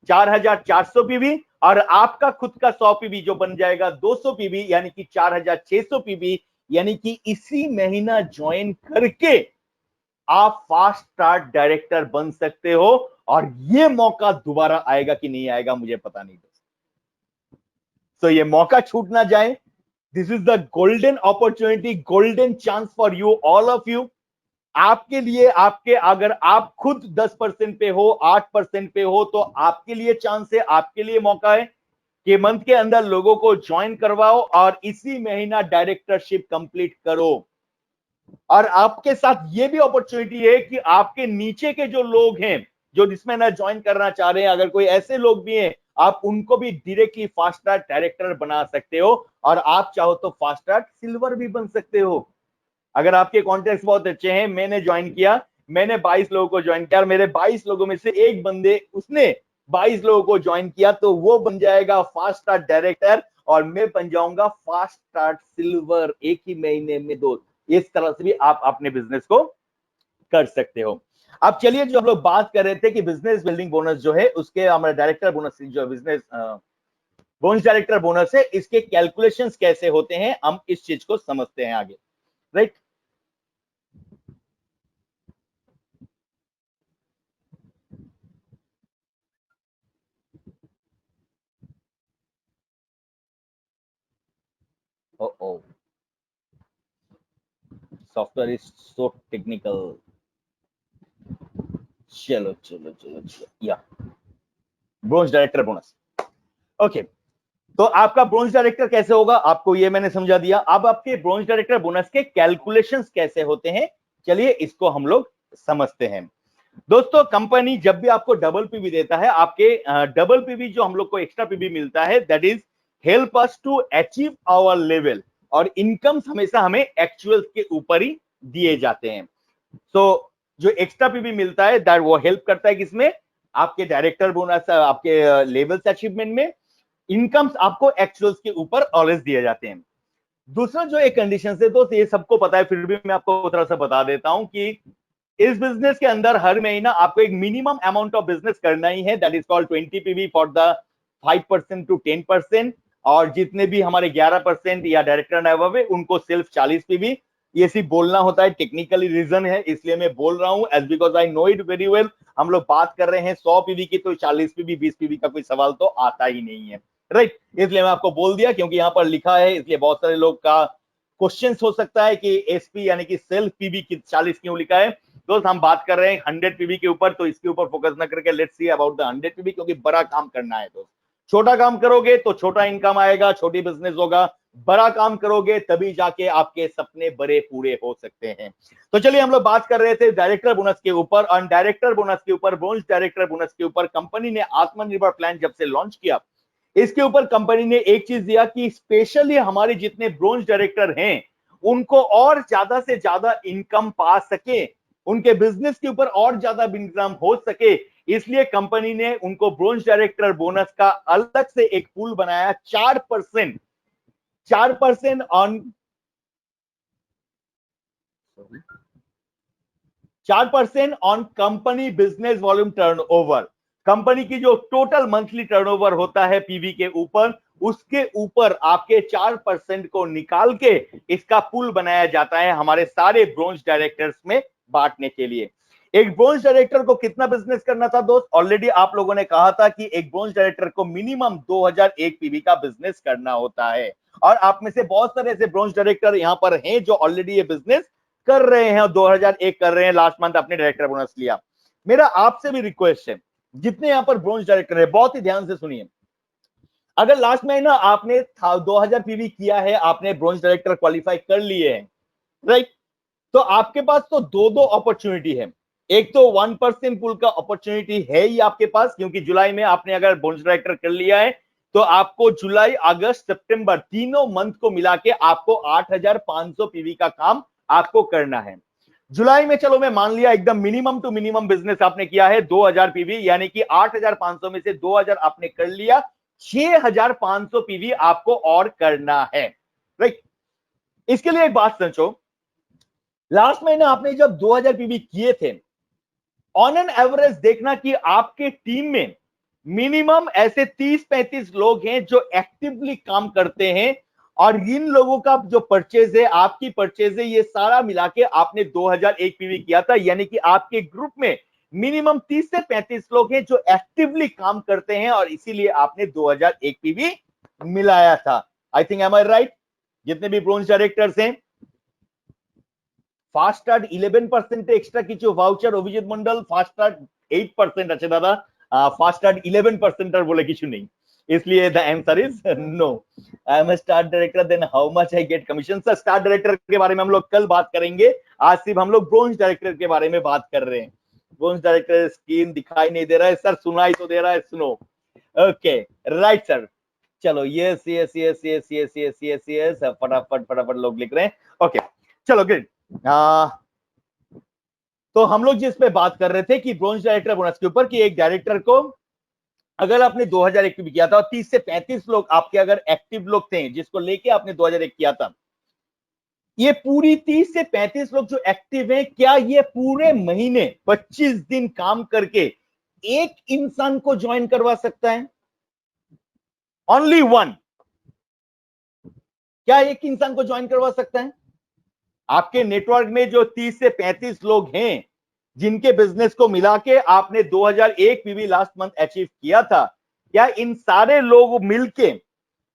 4400 पीवी, और आपका खुद का 100 पीवी जो बन जाएगा 200 पीवी, यानी कि 4600 पीवी। यानी कि इसी महीना ज्वाइन करके आप फास्ट स्टार्ट डायरेक्टर बन सकते हो। और ये मौका दोबारा आएगा कि नहीं आएगा मुझे पता नहीं, तो ये मौका छूट ना जाए। This is the golden opportunity, golden chance for you, all of you. आपके लिए, आपके अगर आप खुद 10% पे हो, 8% पे हो, तो आपके लिए चांस है, आपके लिए मौका है कि मंथ के अंदर लोगों को ज्वाइन करवाओ और इसी महीना डायरेक्टरशिप कंप्लीट करो। और आपके साथ ये भी अपॉर्चुनिटी है कि आपके नीचे के जो लोग हैं जो इसमें ना ज्वाइन करना चाह रहे हैं, अगर कोई ऐसे लोग भी हैं, आप उनको भी डायरेक्टली फास्ट स्टार्ट डायरेक्टर बना सकते हो। और आप चाहो तो फास्ट स्टार्ट सिल्वर भी बन सकते हो। अगर आपके कॉन्टेक्ट बहुत अच्छे हैं, मैंने ज्वाइन किया, मैंने 22 लोगों को ज्वाइन किया, मेरे 22 लोगों में से एक बंदे उसने 22 लोगों को ज्वाइन किया, तो वो बन जाएगा फास्ट स्टार्ट डायरेक्टर और मैं बन जाऊंगा फास्ट स्टार्ट सिल्वर एक ही महीने में। दो इस तरह से भी आप अपने बिजनेस को कर सकते हो। अब चलिए, जो हम लोग बात कर रहे थे कि बिजनेस बिल्डिंग बोनस जो है उसके हमारा डायरेक्टर बोनस जो बिजनेस बोनस डायरेक्टर बोनस है, इसके कैलकुलेशंस कैसे होते हैं, हम इस चीज को समझते हैं आगे, right. Oh, software is so technical. चलो चलो चलो चलो, या ब्रोंज डायरेक्टर बोनस। ओके, तो आपका ब्रोंज डायरेक्टर कैसे होगा, आपको ये मैंने समझा दिया। अब आपके ब्रोंज डायरेक्टर बोनस के कैलकुलेशंस कैसे होते हैं, चलिए इसको हम लोग समझते हैं। दोस्तों, कंपनी जब भी आपको डबल पीवी देता है, आपके डबल पीवी जो हम लोग को एक्स्ट्रा पीवी मिलता है, that is help us to achieve our level. और इनकम्स हमेशा हमें एक्चुअल के ऊपर ही दिए जाते हैं। सो जो एक्स्ट्रा पीवी मिलता है दैट वो हेल्प करता है किसमें, आपके डायरेक्टर बोनस, आपके लेवल्स अचीवमेंट में। इनकम्स आपको एक्चुअल्स के ऊपर ऑलवेज दिए जाते हैं। दूसरा जो एक कंडीशन है दोस्त, ये सबको पता है, फिर भी मैं आपको थोड़ा सा बता देता हूं कि इस बिजनेस के अंदर हर महीना आपको एक मिनिमम अमाउंट ऑफ बिजनेस करना ही है, that is called 20 PV for the 5% to 10%। और जितने भी हमारे 11% या डायरेक्टर अबव है उनको सिर्फ 40 पीवी। ये सिर्फ बोलना होता है, टेक्निकली रीजन है इसलिए मैं बोल रहा हूं, as because I know it very well. हम लोग बात कर रहे हैं 100 पीवी की, तो 40 पीवी 20 पीवी का कोई सवाल तो आता ही नहीं है, राइट। इसलिए मैं आपको बोल दिया, क्योंकि यहां पर लिखा है, इसलिए बहुत सारे लोग का क्वेश्चंस हो सकता है कि एसपी यानी कि सेल्फ पीवी की 40 क्यों लिखा है। दोस्त हम बात कर रहे हैं 100 पीवी के ऊपर, तो इसके ऊपर फोकस ना करके let's see about the 100 PV, क्योंकि बड़ा काम करना है दोस्त। छोटा काम करोगे तो छोटा इनकम आएगा, छोटी बिजनेस होगा। बड़ा काम करोगे तभी जाके आपके सपने बड़े पूरे हो सकते हैं। तो चलिए हम लोग बात कर रहे थे डायरेक्टर बोनस के ऊपर, और डायरेक्टर बोनस के ऊपर, ब्रोंज डायरेक्टर बोनस के ऊपर कंपनी ने आत्मनिर्भर प्लान जब से लॉन्च किया, इसके ऊपर कंपनी ने एक चीज दिया कि स्पेशली हमारे जितने ब्रोंज डायरेक्टर हैं उनको और ज्यादा से ज्यादा इनकम पा सके, उनके बिजनेस के ऊपर और ज्यादा इनकम हो सके, इसलिए कंपनी ने उनको ब्रोंज डायरेक्टर बोनस का अलग से एक पूल बनाया। 4% 4% on 4% on company business volume turnover. Company की जो टोटल मंथली टर्नओवर होता है पीवी के ऊपर, उसके ऊपर आपके 4% को निकाल के इसका पूल बनाया जाता है हमारे सारे ब्रोंज डायरेक्टर्स में बांटने के लिए। एक ब्रोंज डायरेक्टर को कितना बिजनेस करना था दोस्त? ऑलरेडी आप लोगों ने कहा था कि एक ब्रोंज डायरेक्टर को मिनिमम 2001 पीवी का बिजनेस करना होता है, और आप में से बहुत सारे ऐसे ब्रोंज डायरेक्टर यहां पर हैं जो ऑलरेडी ये बिजनेस कर रहे हैं और 2001 कर रहे हैं, लास्ट मंथ अपने डायरेक्टर बोनस लिया। मेरा आपसे भी रिक्वेस्ट है, जितने यहां पर ब्रोंज डायरेक्टर है बहुत ही ध्यान से सुनिए। अगर लास्ट महीना आपने 2000 पीवी किया है, आपने ब्रोंज डायरेक्टर क्वालिफाई कर लिए हैं, राइट, तो आपके पास तो दो अपॉर्चुनिटी है। एक तो 1% पुल का अपॉर्चुनिटी है ही आपके पास, क्योंकि जुलाई में आपने अगर ब्रोंज डायरेक्टर कर लिया है तो आपको जुलाई अगस्त सितंबर तीनों मंथ को मिला के आपको 8500 पीवी का काम आपको करना है। जुलाई में चलो मैं मान लिया एकदम मिनिमम टू मिनिमम बिजनेस आपने किया है 2000 पीवी, यानी कि 8500 में से 2000 आपने कर लिया, 6500 पीवी आपको और करना है, राइट। इसके लिए एक बात सोचो, लास्ट महीना आपने जब 2000 पीवी किए थे, ऑन एन एवरेज देखना कि आपके टीम में मिनिमम ऐसे 30-35 लोग हैं जो एक्टिवली काम करते हैं, और इन लोगों का जो परचेज है, आपकी परचेज है, ये सारा मिला के आपने 2001 पीवी किया था, यानी कि आपके ग्रुप में मिनिमम 30 से 35 लोग हैं जो एक्टिवली काम करते हैं, और इसीलिए आपने 2001 पीवी मिलाया था। I think am I right? जितने भी ब्रोंज डायरेक्टर्स हैं, ফাস্ট স্টার্ট 11% এক্সট্রা কিছু voucher, Abhijit Mondal fast start 8% আছে দাদা, ফাস্ট স্টার্ট 11% আর বলে কিছু নেই, इसलिए the answer is no. I am star director, then how much I get commission? Sir star director के बारे में हम लोग कल बात करेंगे, आज सिर्फ हम लोग ब्रोंज डायरेक्टर के बारे में बात कर रहे हैं। ब्रोंज डायरेक्टर स्क्रीन दिखाई नहीं दे रहा है सर, सुनाई तो दे रहा है, सुनो। ओके राइट सर, चलो yes yes yes yes yes yes yes yes, फटाफट फटाफट लोग लिख रहे हैं। ओके चलो ग्रेट। तो हम लोग जिस पे बात कर रहे थे कि ब्रोंज डायरेक्टर बोनस के ऊपर, कि एक डायरेक्टर को अगर आपने 2001 भी किया था और 30 से 35 लोग आपके अगर एक्टिव लोग थे जिसको लेके आपने 2001 किया था, ये पूरी 30 से 35 लोग जो एक्टिव हैं, क्या ये पूरे महीने 25 दिन काम करके एक इंसान को ज्वाइन करवा सकता है? Only one. क्या एक इंसान को ज्वाइन करवा सकता है? आपके नेटवर्क में जो 30 से 35 लोग हैं जिनके बिजनेस को मिला के आपने 2001 पीवी लास्ट मंथ अचीव किया था, क्या इन सारे लोग मिलके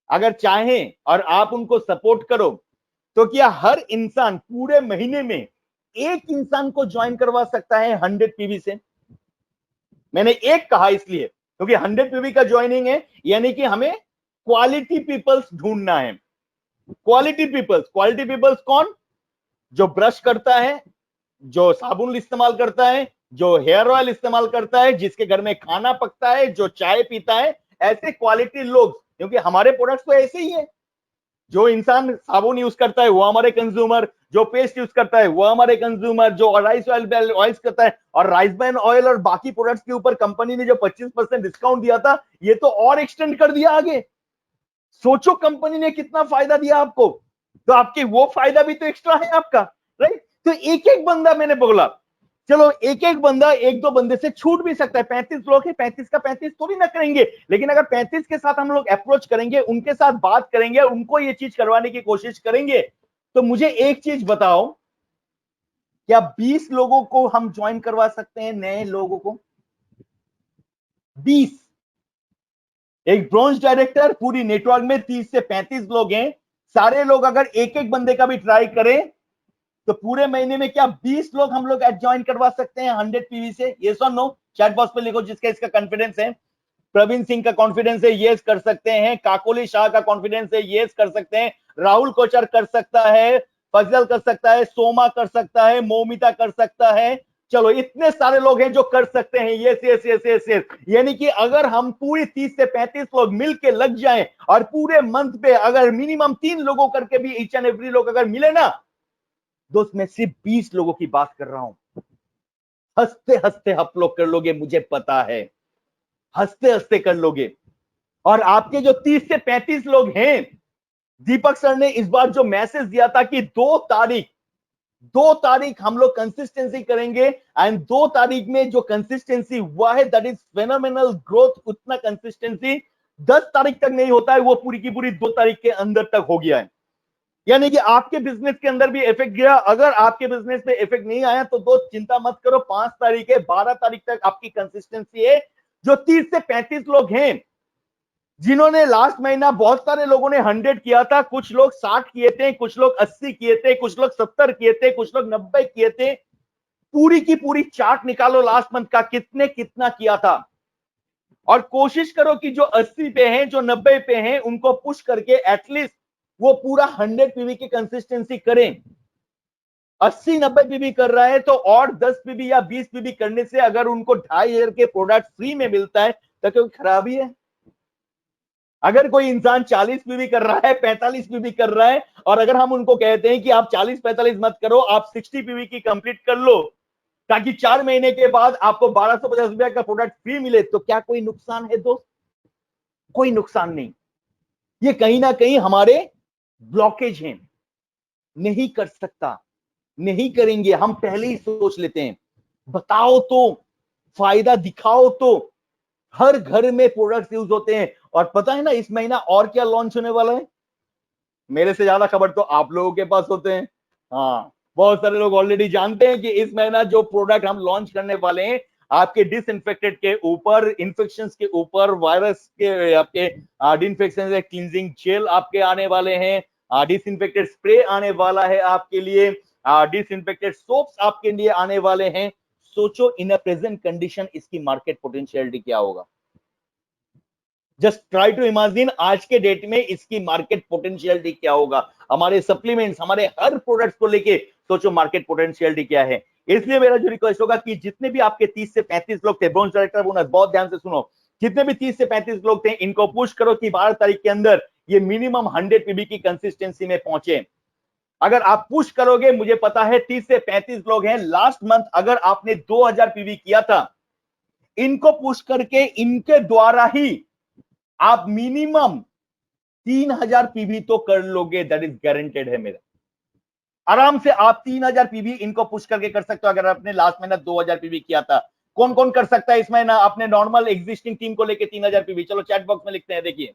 अगर चाहें और आप उनको सपोर्ट करो, तो क्या हर इंसान पूरे महीने में एक इंसान को ज्वाइन करवा सकता है 100 पीवी से? मैंने एक कहा इसलिए क्योंकि 100 पीवी का ज्वाइनिंग है, यानी कि हमें क्वालिटी पीपल्स ढूंढना है। क्वालिटी पीपल्स कौन? जो ब्रश करता है, जो साबुन इस्तेमाल करता है, जो हेयर ऑयल इस्तेमाल करता है, जिसके घर में खाना पकता है, जो चाय पीता है, ऐसे क्वालिटी लोग, क्योंकि हमारे प्रोडक्ट्स तो ऐसे ही है। जो इंसान साबुन यूज करता है वो हमारे कंज्यूमर, जो पेस्ट यूज करता है वो हमारे कंज्यूमर, जो राइस ऑयल करता है, और राइस ब्रान ऑयल और बाकी प्रोडक्ट्स के ऊपर कंपनी ने जो 25% डिस्काउंट दिया था, ये तो और एक्सटेंड कर दिया आगे। सोचो कंपनी ने कितना फायदा दिया आपको, तो आपके वो फायदा भी तो एक्स्ट्रा है आपका, राइट। तो एक एक बंदा, मैंने बोला चलो एक एक बंदा, एक दो बंदे से छूट भी सकता है। 35 लोग हैं, 35 का 35 थोड़ी ना करेंगे, लेकिन अगर 35 के साथ हम लोग अप्रोच करेंगे, उनके साथ बात करेंगे, उनको ये चीज करवाने की कोशिश करेंगे, तो मुझे एक चीज बताओ, क्या 20 लोगों को हम ज्वाइन करवा सकते हैं, नए लोगों को? 20। एक ब्रोंज डायरेक्टर, पूरी नेटवर्क में 30 से 35 लोग हैं, सारे लोग अगर एक एक बंदे का भी ट्राई करें तो पूरे महीने में क्या 20 लोग हम लोग ज्वाइन करवा सकते हैं 100 पीवी से? यस और नो? चैट बॉक्स पे लिखो जिसका इसका कॉन्फिडेंस है। प्रवीण सिंह का कॉन्फिडेंस है, यस कर सकते हैं। काकोली शाह का कॉन्फिडेंस है, यस कर सकते हैं। राहुल कोचर कर सकता है, फजल कर सकता है, सोमा कर सकता है, मौमिता कर सकता है। चलो इतने सारे लोग हैं जो कर सकते हैं, yes yes yes yes yes. यानी कि अगर हम पूरी 30 से 35 लोग मिलके लग जाएं और पूरे मंथ पे अगर मिनिमम 3 लोगों करके भी ईच एंड एवरी लोग अगर मिले ना दोस्त, मैं सिर्फ 20 लोगों की बात कर रहा हूं। हंसते हंसते आप लोग कर लोगे, मुझे पता है, हंसते हंसते कर लोगे। और आपके जो 30 से 35 लोग हैं, दीपक सर ने इस बार जो मैसेज दिया था कि 2 तारीख हम लोग कंसिस्टेंसी करेंगे, एंड 2 तारीख में जो कंसिस्टेंसी हुआ है दैट इज फेनोमेनल ग्रोथ। उतना कंसिस्टेंसी 10 तारीख तक नहीं होता है, वो पूरी की पूरी 2 तारीख के अंदर तक हो गया है। यानी कि आपके बिजनेस के अंदर भी इफेक्ट गया। अगर आपके बिजनेस पे इफेक्ट नहीं आया तो दोस्त चिंता मत करो, 5 तारीख है, 12 तारीख तक आपकी कंसिस्टेंसी है। जो 30 से 35 लोग हैं जिन्होंने लास्ट महीना, बहुत सारे लोगों ने 100 किया था, कुछ लोग 60 किए थे, कुछ लोग 80 किए थे, कुछ लोग 70 किए थे, कुछ लोग 90 किए थे। पूरी की पूरी चार्ट निकालो लास्ट मंथ का, कितने कितना किया था, और कोशिश करो कि जो 80 पे हैं, जो 90 पे हैं, उनको पुश करके एटलीस्ट वो पूरा 100 पीवी की कंसिस्टेंसी करें। 80-90 पीवी कर रहा है तो और 10 पीवी या 20 पीवी करने से अगर उनको 2500 के प्रोडक्ट फ्री में मिलता है तो कोई खराबी है? अगर कोई इंसान 40 पीवी कर रहा है, 45 पीवी कर रहा है, और अगर हम उनको कहते हैं कि आप 40-45 मत करो, आप 60 पीवी की कंप्लीट कर लो ताकि 4 महीने के बाद आपको 1250 रुपया का प्रोडक्ट फ्री मिले, तो क्या कोई नुकसान है दोस्त? कोई नुकसान नहीं। ये कहीं ना कहीं हमारे ब्लॉकेज हैं, नहीं कर सकता, नहीं करेंगे, हम पहले ही सोच लेते हैं। बताओ तो, फायदा दिखाओ तो। हर घर में प्रोडक्ट्स यूज होते हैं, और पता है ना इस महीना और क्या लॉन्च होने वाला है? मेरे से ज्यादा खबर तो आप लोगों के पास होते हैं। हाँ, बहुत सारे लोग ऑलरेडी जानते हैं कि इस महीना जो प्रोडक्ट हम लॉन्च करने वाले हैं, आपके डिसइंफेक्टेड के ऊपर, इन्फेक्शन के ऊपर, वायरस के आपके डिसइंफेक्शन क्लींजिंग जेल आपके आने वाले हैं, डिसइंफेक्टेड स्प्रे आने वाला है आपके लिए, डिसइंफेक्टेड सोप्स आपके लिए आने वाले हैं। सोचो इन अ प्रेजेंट कंडीशन इसकी मार्केट पोटेंशियलिटी क्या होगा। जस्ट ट्राई टू इमेजिन आज के डेट में इसकी मार्केट पोटेंशियलिटी क्या होगा। हमारे सप्लीमेंट्स, हमारे हर प्रोडक्ट्स को लेके सोचो मार्केट पोटेंशियलिटी क्या है। इसलिए मेरा जो रिक्वेस्ट होगा कि जितने भी आपके 30 से 35 लोग थे, ब्रोंज डायरेक्टर बोनस, बहुत ध्यान से सुनो, जितने भी 30 से 35 लोग थे इनको पुश करो कि 12 तारीख के अंदर ये मिनिमम 100 पीबी की कंसिस्टेंसी में पहुंचे। अगर आप पुश करोगे, मुझे पता है 30 से 35 लोग हैं, लास्ट मंथ अगर आपने 2000 पीबी किया था, इनको पुश करके इनके द्वारा ही आप मिनिमम 3000 पीवी तो कर लोगे, दैट इज गारंटेड है मेरा। आराम से आप 3000 पीवी इनको पुश करके कर सकते हो। अगर आपने लास्ट महीना 2000 पीवी किया था, कौन कौन कर सकता है इस महीना अपने नॉर्मल एग्जिस्टिंग टीम को लेके 3000 पीवी? चलो चैट बॉक्स में लिखते हैं, देखिए।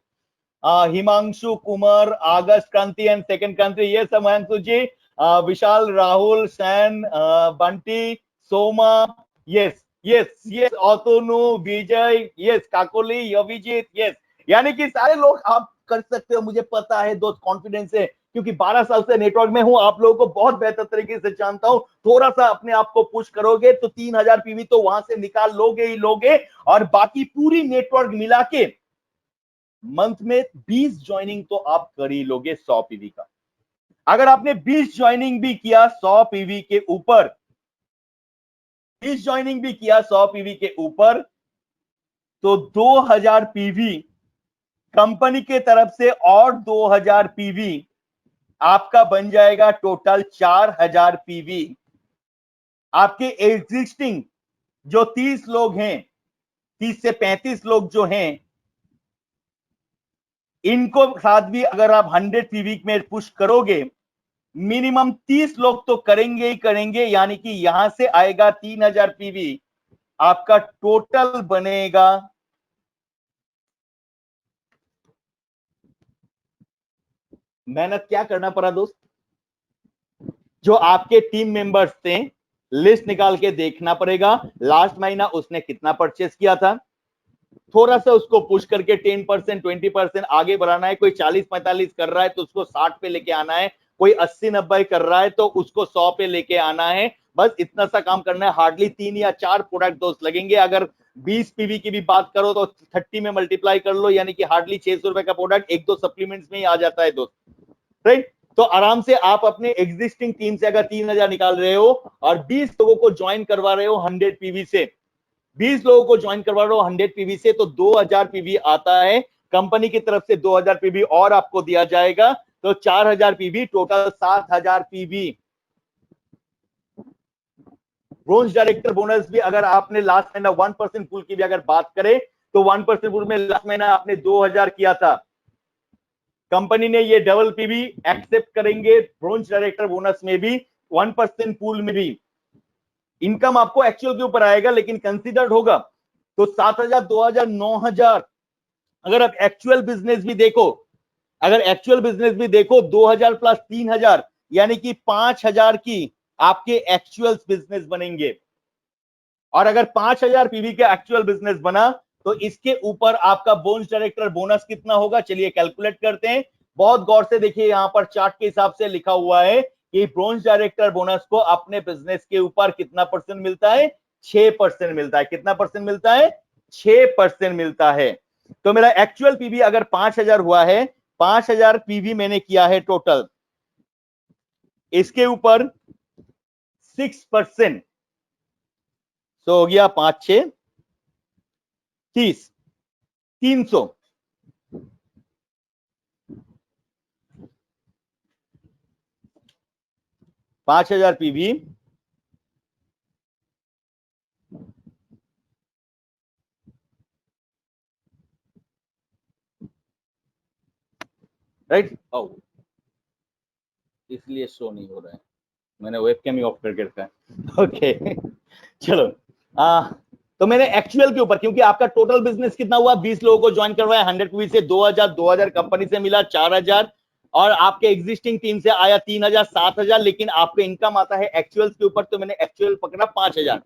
हिमांशु कुमार, अगस्त क्रांति एंड सेकंड क्रांति, ये सब Himanshu ji, Vishal, Rahul, Sain, Bunty, Soma, yes yes yes, Atanu, Vijay, yes, Kakoli, Abhijit, yes. यानी कि सारे लोग आप कर सकते हो, मुझे पता है दोस्त, कॉन्फिडेंस है, क्योंकि 12 साल से नेटवर्क में हूं, आप लोगों को बहुत बेहतर तरीके से जानता हूं। थोड़ा सा अपने आप को पुश करोगे तो 3000 पीवी तो वहां से निकाल लोगे ही लोगे, और बाकी पूरी नेटवर्क मिला के मंथ में 20 ज्वाइनिंग तो आप कर ही लोगे 100 पीवी का। अगर आपने 20 ज्वाइनिंग भी किया 100 पीवी के ऊपर, 20 ज्वाइनिंग भी किया 100 पीवी के ऊपर, तो 2000 पीवी कंपनी के तरफ से, और 2000 पीवी आपका बन जाएगा टोटल 4000 पीवी। आपके एग्जिस्टिंग जो 30 लोग हैं, 30 से 35 लोग जो हैं, इनको साथ भी अगर आप 100 पीवी में पुश करोगे, मिनिमम 30 लोग तो करेंगे ही करेंगे, यानी कि यहां से आएगा 3000 पीवी, आपका टोटल बनेगा मेहनत क्या करना पड़ा दोस्त? जो आपके टीम मेंबर्स थे, लिस्ट निकाल के देखना पड़ेगा लास्ट महीना उसने कितना परचेस किया था, थोड़ा सा उसको पुश करके 10% 20% आगे बढ़ाना है। कोई 40-45 कर रहा है तो उसको 60 पे लेके आना है, कोई 80-90 कर रहा है तो उसको 100 पे लेके आना है। बस इतना सा काम करना है। हार्डली 3 या 4 प्रोडक्ट दोस्त लगेंगे। अगर 20 पीवी की भी बात करो तो 30 में मल्टीप्लाई कर लो, यानी कि हार्डली 600 रुपए का प्रोडक्ट 1-2 सप्लीमेंट्स में ही आ जाता है दोस्त, राइट। तो आराम से आप अपने एग्जिस्टिंग टीम से अगर 3000 निकाल रहे हो और 20 लोगों को ज्वाइन करवा रहे हो 100 पीवी से, 20 लोगों को ज्वाइन करवा रहे हो 100 पीवी से, तो 2000 पीवी आता है। कंपनी की तरफ से 2000 पीवी और आपको दिया जाएगा, तो 4000 PV, total 7000 PV. Bronze director bonus भी अगर आपने लास्ट महीना 1% पूल की भी अगर बात करें तो 1% पूल में लास्ट महीना आपने 2000 किया था। कंपनी ने ये डबल पीवी एक्सेप्ट करेंगे ब्रोंज डायरेक्टर बोनस में भी, 1% पूल में भी। इनकम आपको एक्चुअल के ऊपर आएगा लेकिन कंसीडर्ड होगा। तो 7000, 2000, 9000। अगर आप एक्चुअल बिजनेस भी देखो, अगर एक्चुअल बिजनेस भी देखो 2000 प्लस 3000 यानी कि 5000 की आपके एक्चुअल बिजनेस बनेंगे। और अगर 5000 पीवी के एक्चुअल बिजनेस बना तो इसके ऊपर आपका बोनस डायरेक्टर बोनस कितना होगा, चलिए कैलकुलेट करते हैं। बहुत गौर से देखिए, यहां पर चार्ट के हिसाब से लिखा हुआ है कि ब्रोंज डायरेक्टर बोनस को अपने बिजनेस के ऊपर कितना परसेंट मिलता है, 6% मिलता है। कितना परसेंट मिलता है, 6% मिलता है। तो मेरा एक्चुअल पीवी अगर 5000 हुआ है, 5000 पीवी मैंने किया है टोटल, इसके ऊपर 6%, तो हो गया 5-6 30, 300। 5000 पीवी, राइट। इसलिए शो नहीं हो रहा है, मैंने वेबकैम ही ऑफ करके रखा है। ओके चलो। तो मैंने एक्चुअल के ऊपर, क्योंकि आपका टोटल बिजनेस कितना हुआ, 20 लोगों को ज्वाइन करवाया 100 पीवी से 2000, 2000 कंपनी से मिला 4000, और आपके एग्जिस्टिंग टीम से आया 3000, 7000, लेकिन आपका इनकम आता है एक्चुअल के ऊपर, तो मैंने एक्चुअल पकड़ा 5000।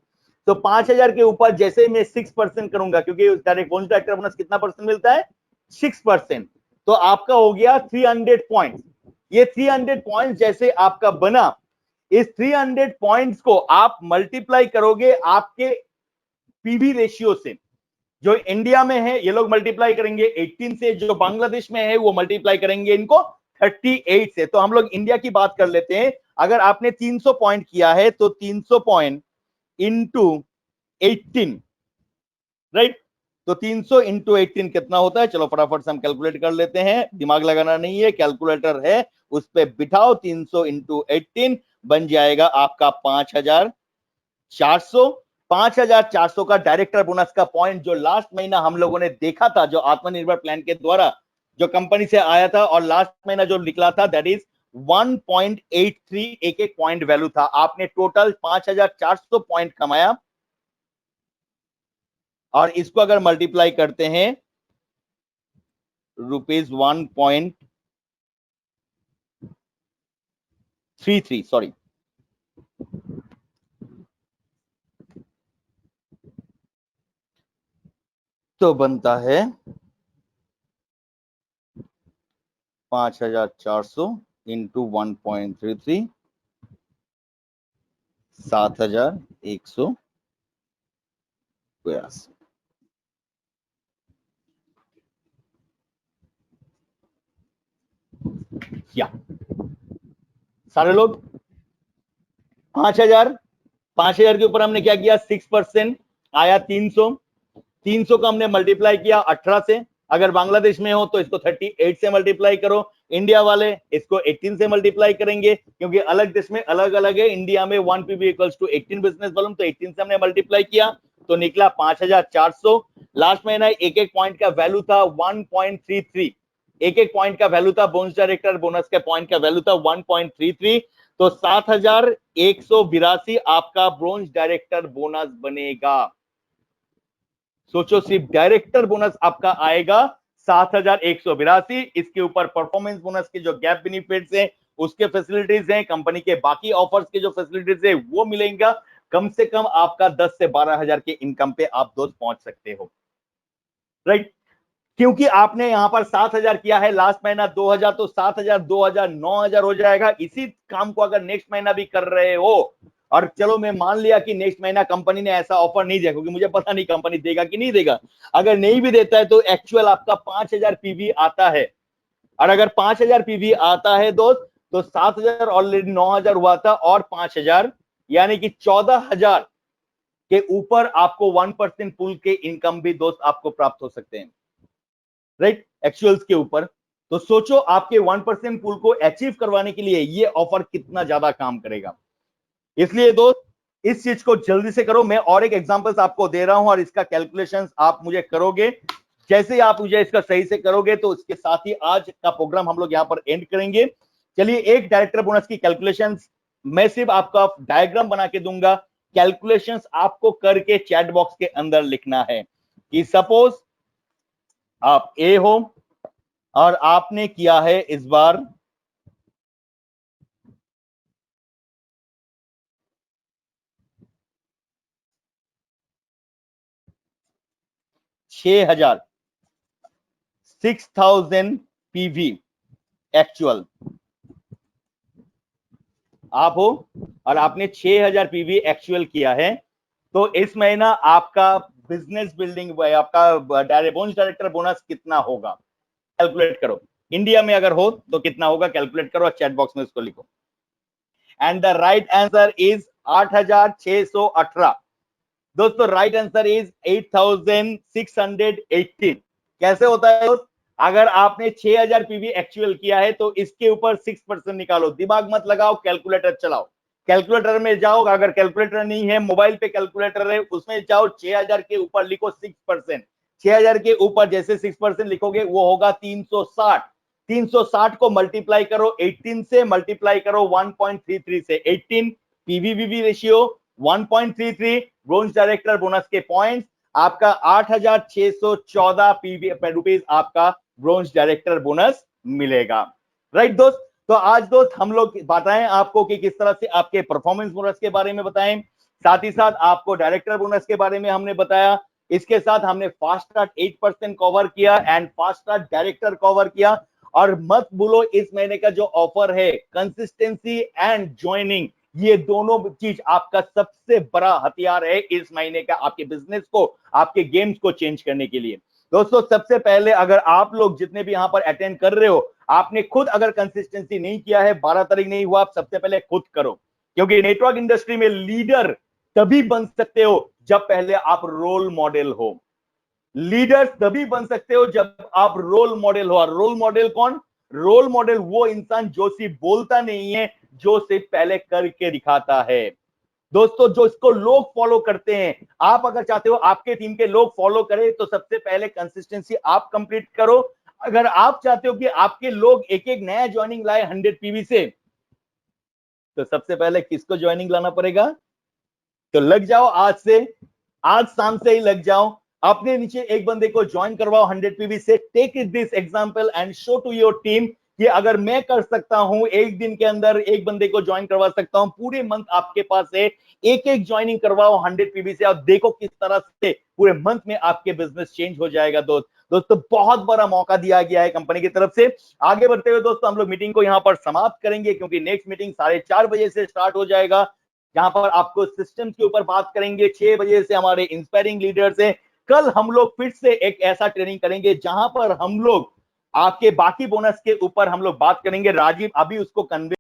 तो 5000 के ऊपर जैसे मैं 6% करूंगा, क्योंकि डायरेक्टर बोनस कितना परसेंट मिलता है, 6%, तो आपका हो गया 300 पॉइंट। ये 300 पॉइंट जैसे आपका बना, इस 300 पॉइंट्स को आप मल्टीप्लाई करोगे आपके पीवी रेशियो से। जो इंडिया में है ये लोग मल्टीप्लाई करेंगे 18 से, जो बांग्लादेश में है वो मल्टीप्लाई करेंगे इनको 38 से। तो हम लोग इंडिया की बात कर लेते हैं। अगर आपने 300 पॉइंट किया है तो 300 पॉइंट इंटू 18, राइट। तो 300 इंटू 18 कितना होता है, चलो फटाफट से हम कैलकुलेट कर लेते हैं। दिमाग लगाना नहीं है, कैलकुलेटर है उस पर बिठाओ। 300 इंटू 18 बन जाएगा आपका 5400। 5400 का डायरेक्टर बोनस का पॉइंट जो लास्ट महीना हम लोगों ने देखा था, जो आत्मनिर्भर प्लान के द्वारा जो कंपनी से आया था, और लास्ट महीना जो निकला था, दैट इज 1.83। एक एक पॉइंट वैल्यू था। आपने टोटल 5400 पॉइंट कमाया, और इसको अगर मल्टीप्लाई करते हैं ₹1.33, सॉरी, तो बनता है 5400 इंटू 1.33, 7182। या सारे लोग 5000, 5000 के ऊपर हमने क्या किया, 6% आया 300। 300 का हमने मल्टीप्लाई किया 18 से। अगर बांग्लादेश में हो तो इसको 38 से मल्टीप्लाई करो। इंडिया वाले इसको 18 से मल्टीप्लाई करेंगे, क्योंकि अलग देश में अलग अलग है। इंडिया में 1 PV equals to 18 business volume, तो 18 से हमने मल्टीप्लाई किया तो निकला 5400। लास्ट महीना एक एक पॉइंट का वैल्यू था 1.33। एक एक पॉइंट का वैल्यू था, बोनस डायरेक्टर बोनस के पॉइंट का वैल्यू था 1.33। तो 7182 आपका ब्रोंज डायरेक्टर बोनस बनेगा। सोचो, सिर्फ डायरेक्टर बोनस आपका आएगा 7182। इसके ऊपर परफॉर्मेंस बोनस के जो गैप बेनिफिट्स हैं, उसके फैसिलिटीज हैं, कंपनी के बाकी ऑफर्स के जो फैसिलिटीज है वो मिलेगा। कम से कम आपका 10 से 12 हजार के इनकम पे आप दोस्त पहुंच सकते हो। राइट। क्योंकि आपने यहां पर 7,000 किया है, लास्ट महीना 2,000, तो 7,000, 2,000, 9,000 हो जाएगा। इसी काम को अगर नेक्स्ट महीना भी कर रहे हो, और चलो मैं मान लिया कि नेक्स्ट महीना कंपनी ने ऐसा ऑफर नहीं दिया, क्योंकि मुझे पता नहीं कंपनी देगा कि नहीं देगा, अगर नहीं भी देता है तो एक्चुअल आपका 5,000 पीवी आता है। और अगर 5,000 पीवी आता है दोस्त, तो 7,000 ऑलरेडी 9,000 हुआ था, और 5,000 यानी कि 14,000 के ऊपर आपको 1% पुल के इनकम भी दोस्त आपको प्राप्त हो सकते हैं, राइट, एक्चुअल्स के ऊपर। तो सोचो आपके 1% पुल को अचीव करवाने के लिए ये ऑफर कितना ज्यादा काम करेगा। इसलिए दोस्त इस चीज को जल्दी से करो। मैं और एक एग्जांपल्स आपको दे रहा हूं, और इसका कैलकुलेशंस आप मुझे करोगे। जैसे ही आप मुझे इसका सही से करोगे, तो इसके साथ ही आज का प्रोग्राम हम लोग यहां पर एंड करेंगे। चलिए, एक डायरेक्टर बोनस की कैलकुलेशंस मैं सिर्फ आपका डायग्राम बना के दूंगा, कैलकुलेशंस आपको करके चैट बॉक्स के अंदर लिखना है कि सपोज आप ए हो और आपने किया है इस बार 6,000, 6,000 पीवी एक्चुअल आप हो, और आपने 6,000 पीवी एक्चुअल किया है। तो इस महीना आपका बिजनेस बिल्डिंग, आपका बोनस डायरेक्टर बोनस कितना होगा, कैलकुलेट करो। इंडिया में अगर हो तो कितना होगा, कैलकुलेट करो और चैट बॉक्स में इसको लिखो। And the right answer is 8,618। दोस्तों राइट आंसर इज 8,618। कैसे होता है दोस्त? अगर आपने 6,000 पीवी एक्चुअल किया है तो इसके ऊपर 6% निकालो। दिमाग मत लगाओ, कैलकुलेटर चलाओ। कैलकुलेटर में जाओ, अगर कैलकुलेटर नहीं है, मोबाइल पे कैलकुलेटर है, उसमें जाओ, 6,000 के ऊपर लिखो 6%। 6,000 के ऊपर जैसे 6% लिखोगे वो होगा 360। 360 को मल्टीप्लाई करो 18 से, मल्टीप्लाई करो 1.33 से। 18 पीवीवीवी रेशियो 1.33, ब्रोंज डायरेक्टर बोनस के पॉइंट्स आपका 8,614 पीवी रुपीज आपका ब्रोंज डायरेक्टर बोनस मिलेगा। राइट दोस्त, तो आज दोस्त हम लोग बताएं आपको कि किस तरह से आपके परफॉर्मेंस बोनस के बारे में बताएं, साथ ही साथ आपको डायरेक्टर बोनस के बारे में हमने बताया। इसके साथ हमने फास्ट ट्रैक 8% कवर किया and fast track director cover किया। और मत भूलो इस महीने का जो ऑफर है, कंसिस्टेंसी एंड ज्वाइनिंग, ये दोनों चीज आपका सबसे बड़ा हथियार है इस महीने का, आपके बिजनेस को, आपके गेम्स को चेंज करने के लिए। दोस्तों सबसे पहले अगर आप लोग जितने भी यहां पर अटेंड कर रहे हो, आपने खुद अगर कंसिस्टेंसी नहीं किया है, 12 तारीख नहीं हुआ, आप सबसे पहले खुद करो। क्योंकि नेटवर्क इंडस्ट्री में लीडर तभी बन सकते हो जब पहले आप रोल मॉडल हो। लीडर तभी बन सकते हो जब आप रोल मॉडल हो। और रोल मॉडल कौन? रोल मॉडल वो इंसान जो सिर्फ बोलता नहीं है, जो सिर्फ पहले करके दिखाता है। दोस्तों जो इसको लोग फॉलो करते हैं, आप अगर चाहते हो आपके टीम के लोग फॉलो करें, तो सबसे पहले कंसिस्टेंसी आप कंप्लीट करो। अगर आप चाहते हो कि आपके लोग एक एक नया ज्वाइनिंग लाए 100 पीवी से, तो सबसे पहले किसको ज्वाइनिंग लाना पड़ेगा? तो लग जाओ आज से, आज शाम से ही लग जाओ, अपने नीचे एक बंदे को ज्वाइन करवाओ 100 पीवी से। Take it this example and show to your team कि अगर मैं कर सकता हूं, एक दिन के अंदर एक बंदे को ज्वाइन करवा सकता हूं, पूरे मंथ आपके पास है, एक एक ज्वाइनिंग करवाओ 100 पीवी से, और देखो किस तरह से पूरे मंथ में आपके बिजनेस चेंज हो जाएगा। दोस्तों बहुत बड़ा मौका दिया गया है कंपनी की तरफ से। आगे बढ़ते हुए दोस्तों हम लोग मीटिंग को यहां पर समाप्त करेंगे, क्योंकि नेक्स्ट मीटिंग 4:30 बजे से स्टार्ट हो जाएगा, जहां पर आपको सिस्टम के ऊपर बात करेंगे। 6 बजे से हमारे इंस्पायरिंग लीडर्स हैं। कल हम लोग फिर से एक ऐसा ट्रेनिंग करेंगे जहां पर हम लोग आपके बाकी बोनस के ऊपर हम लोग बात करेंगे। राजीव अभी उसको कन्वे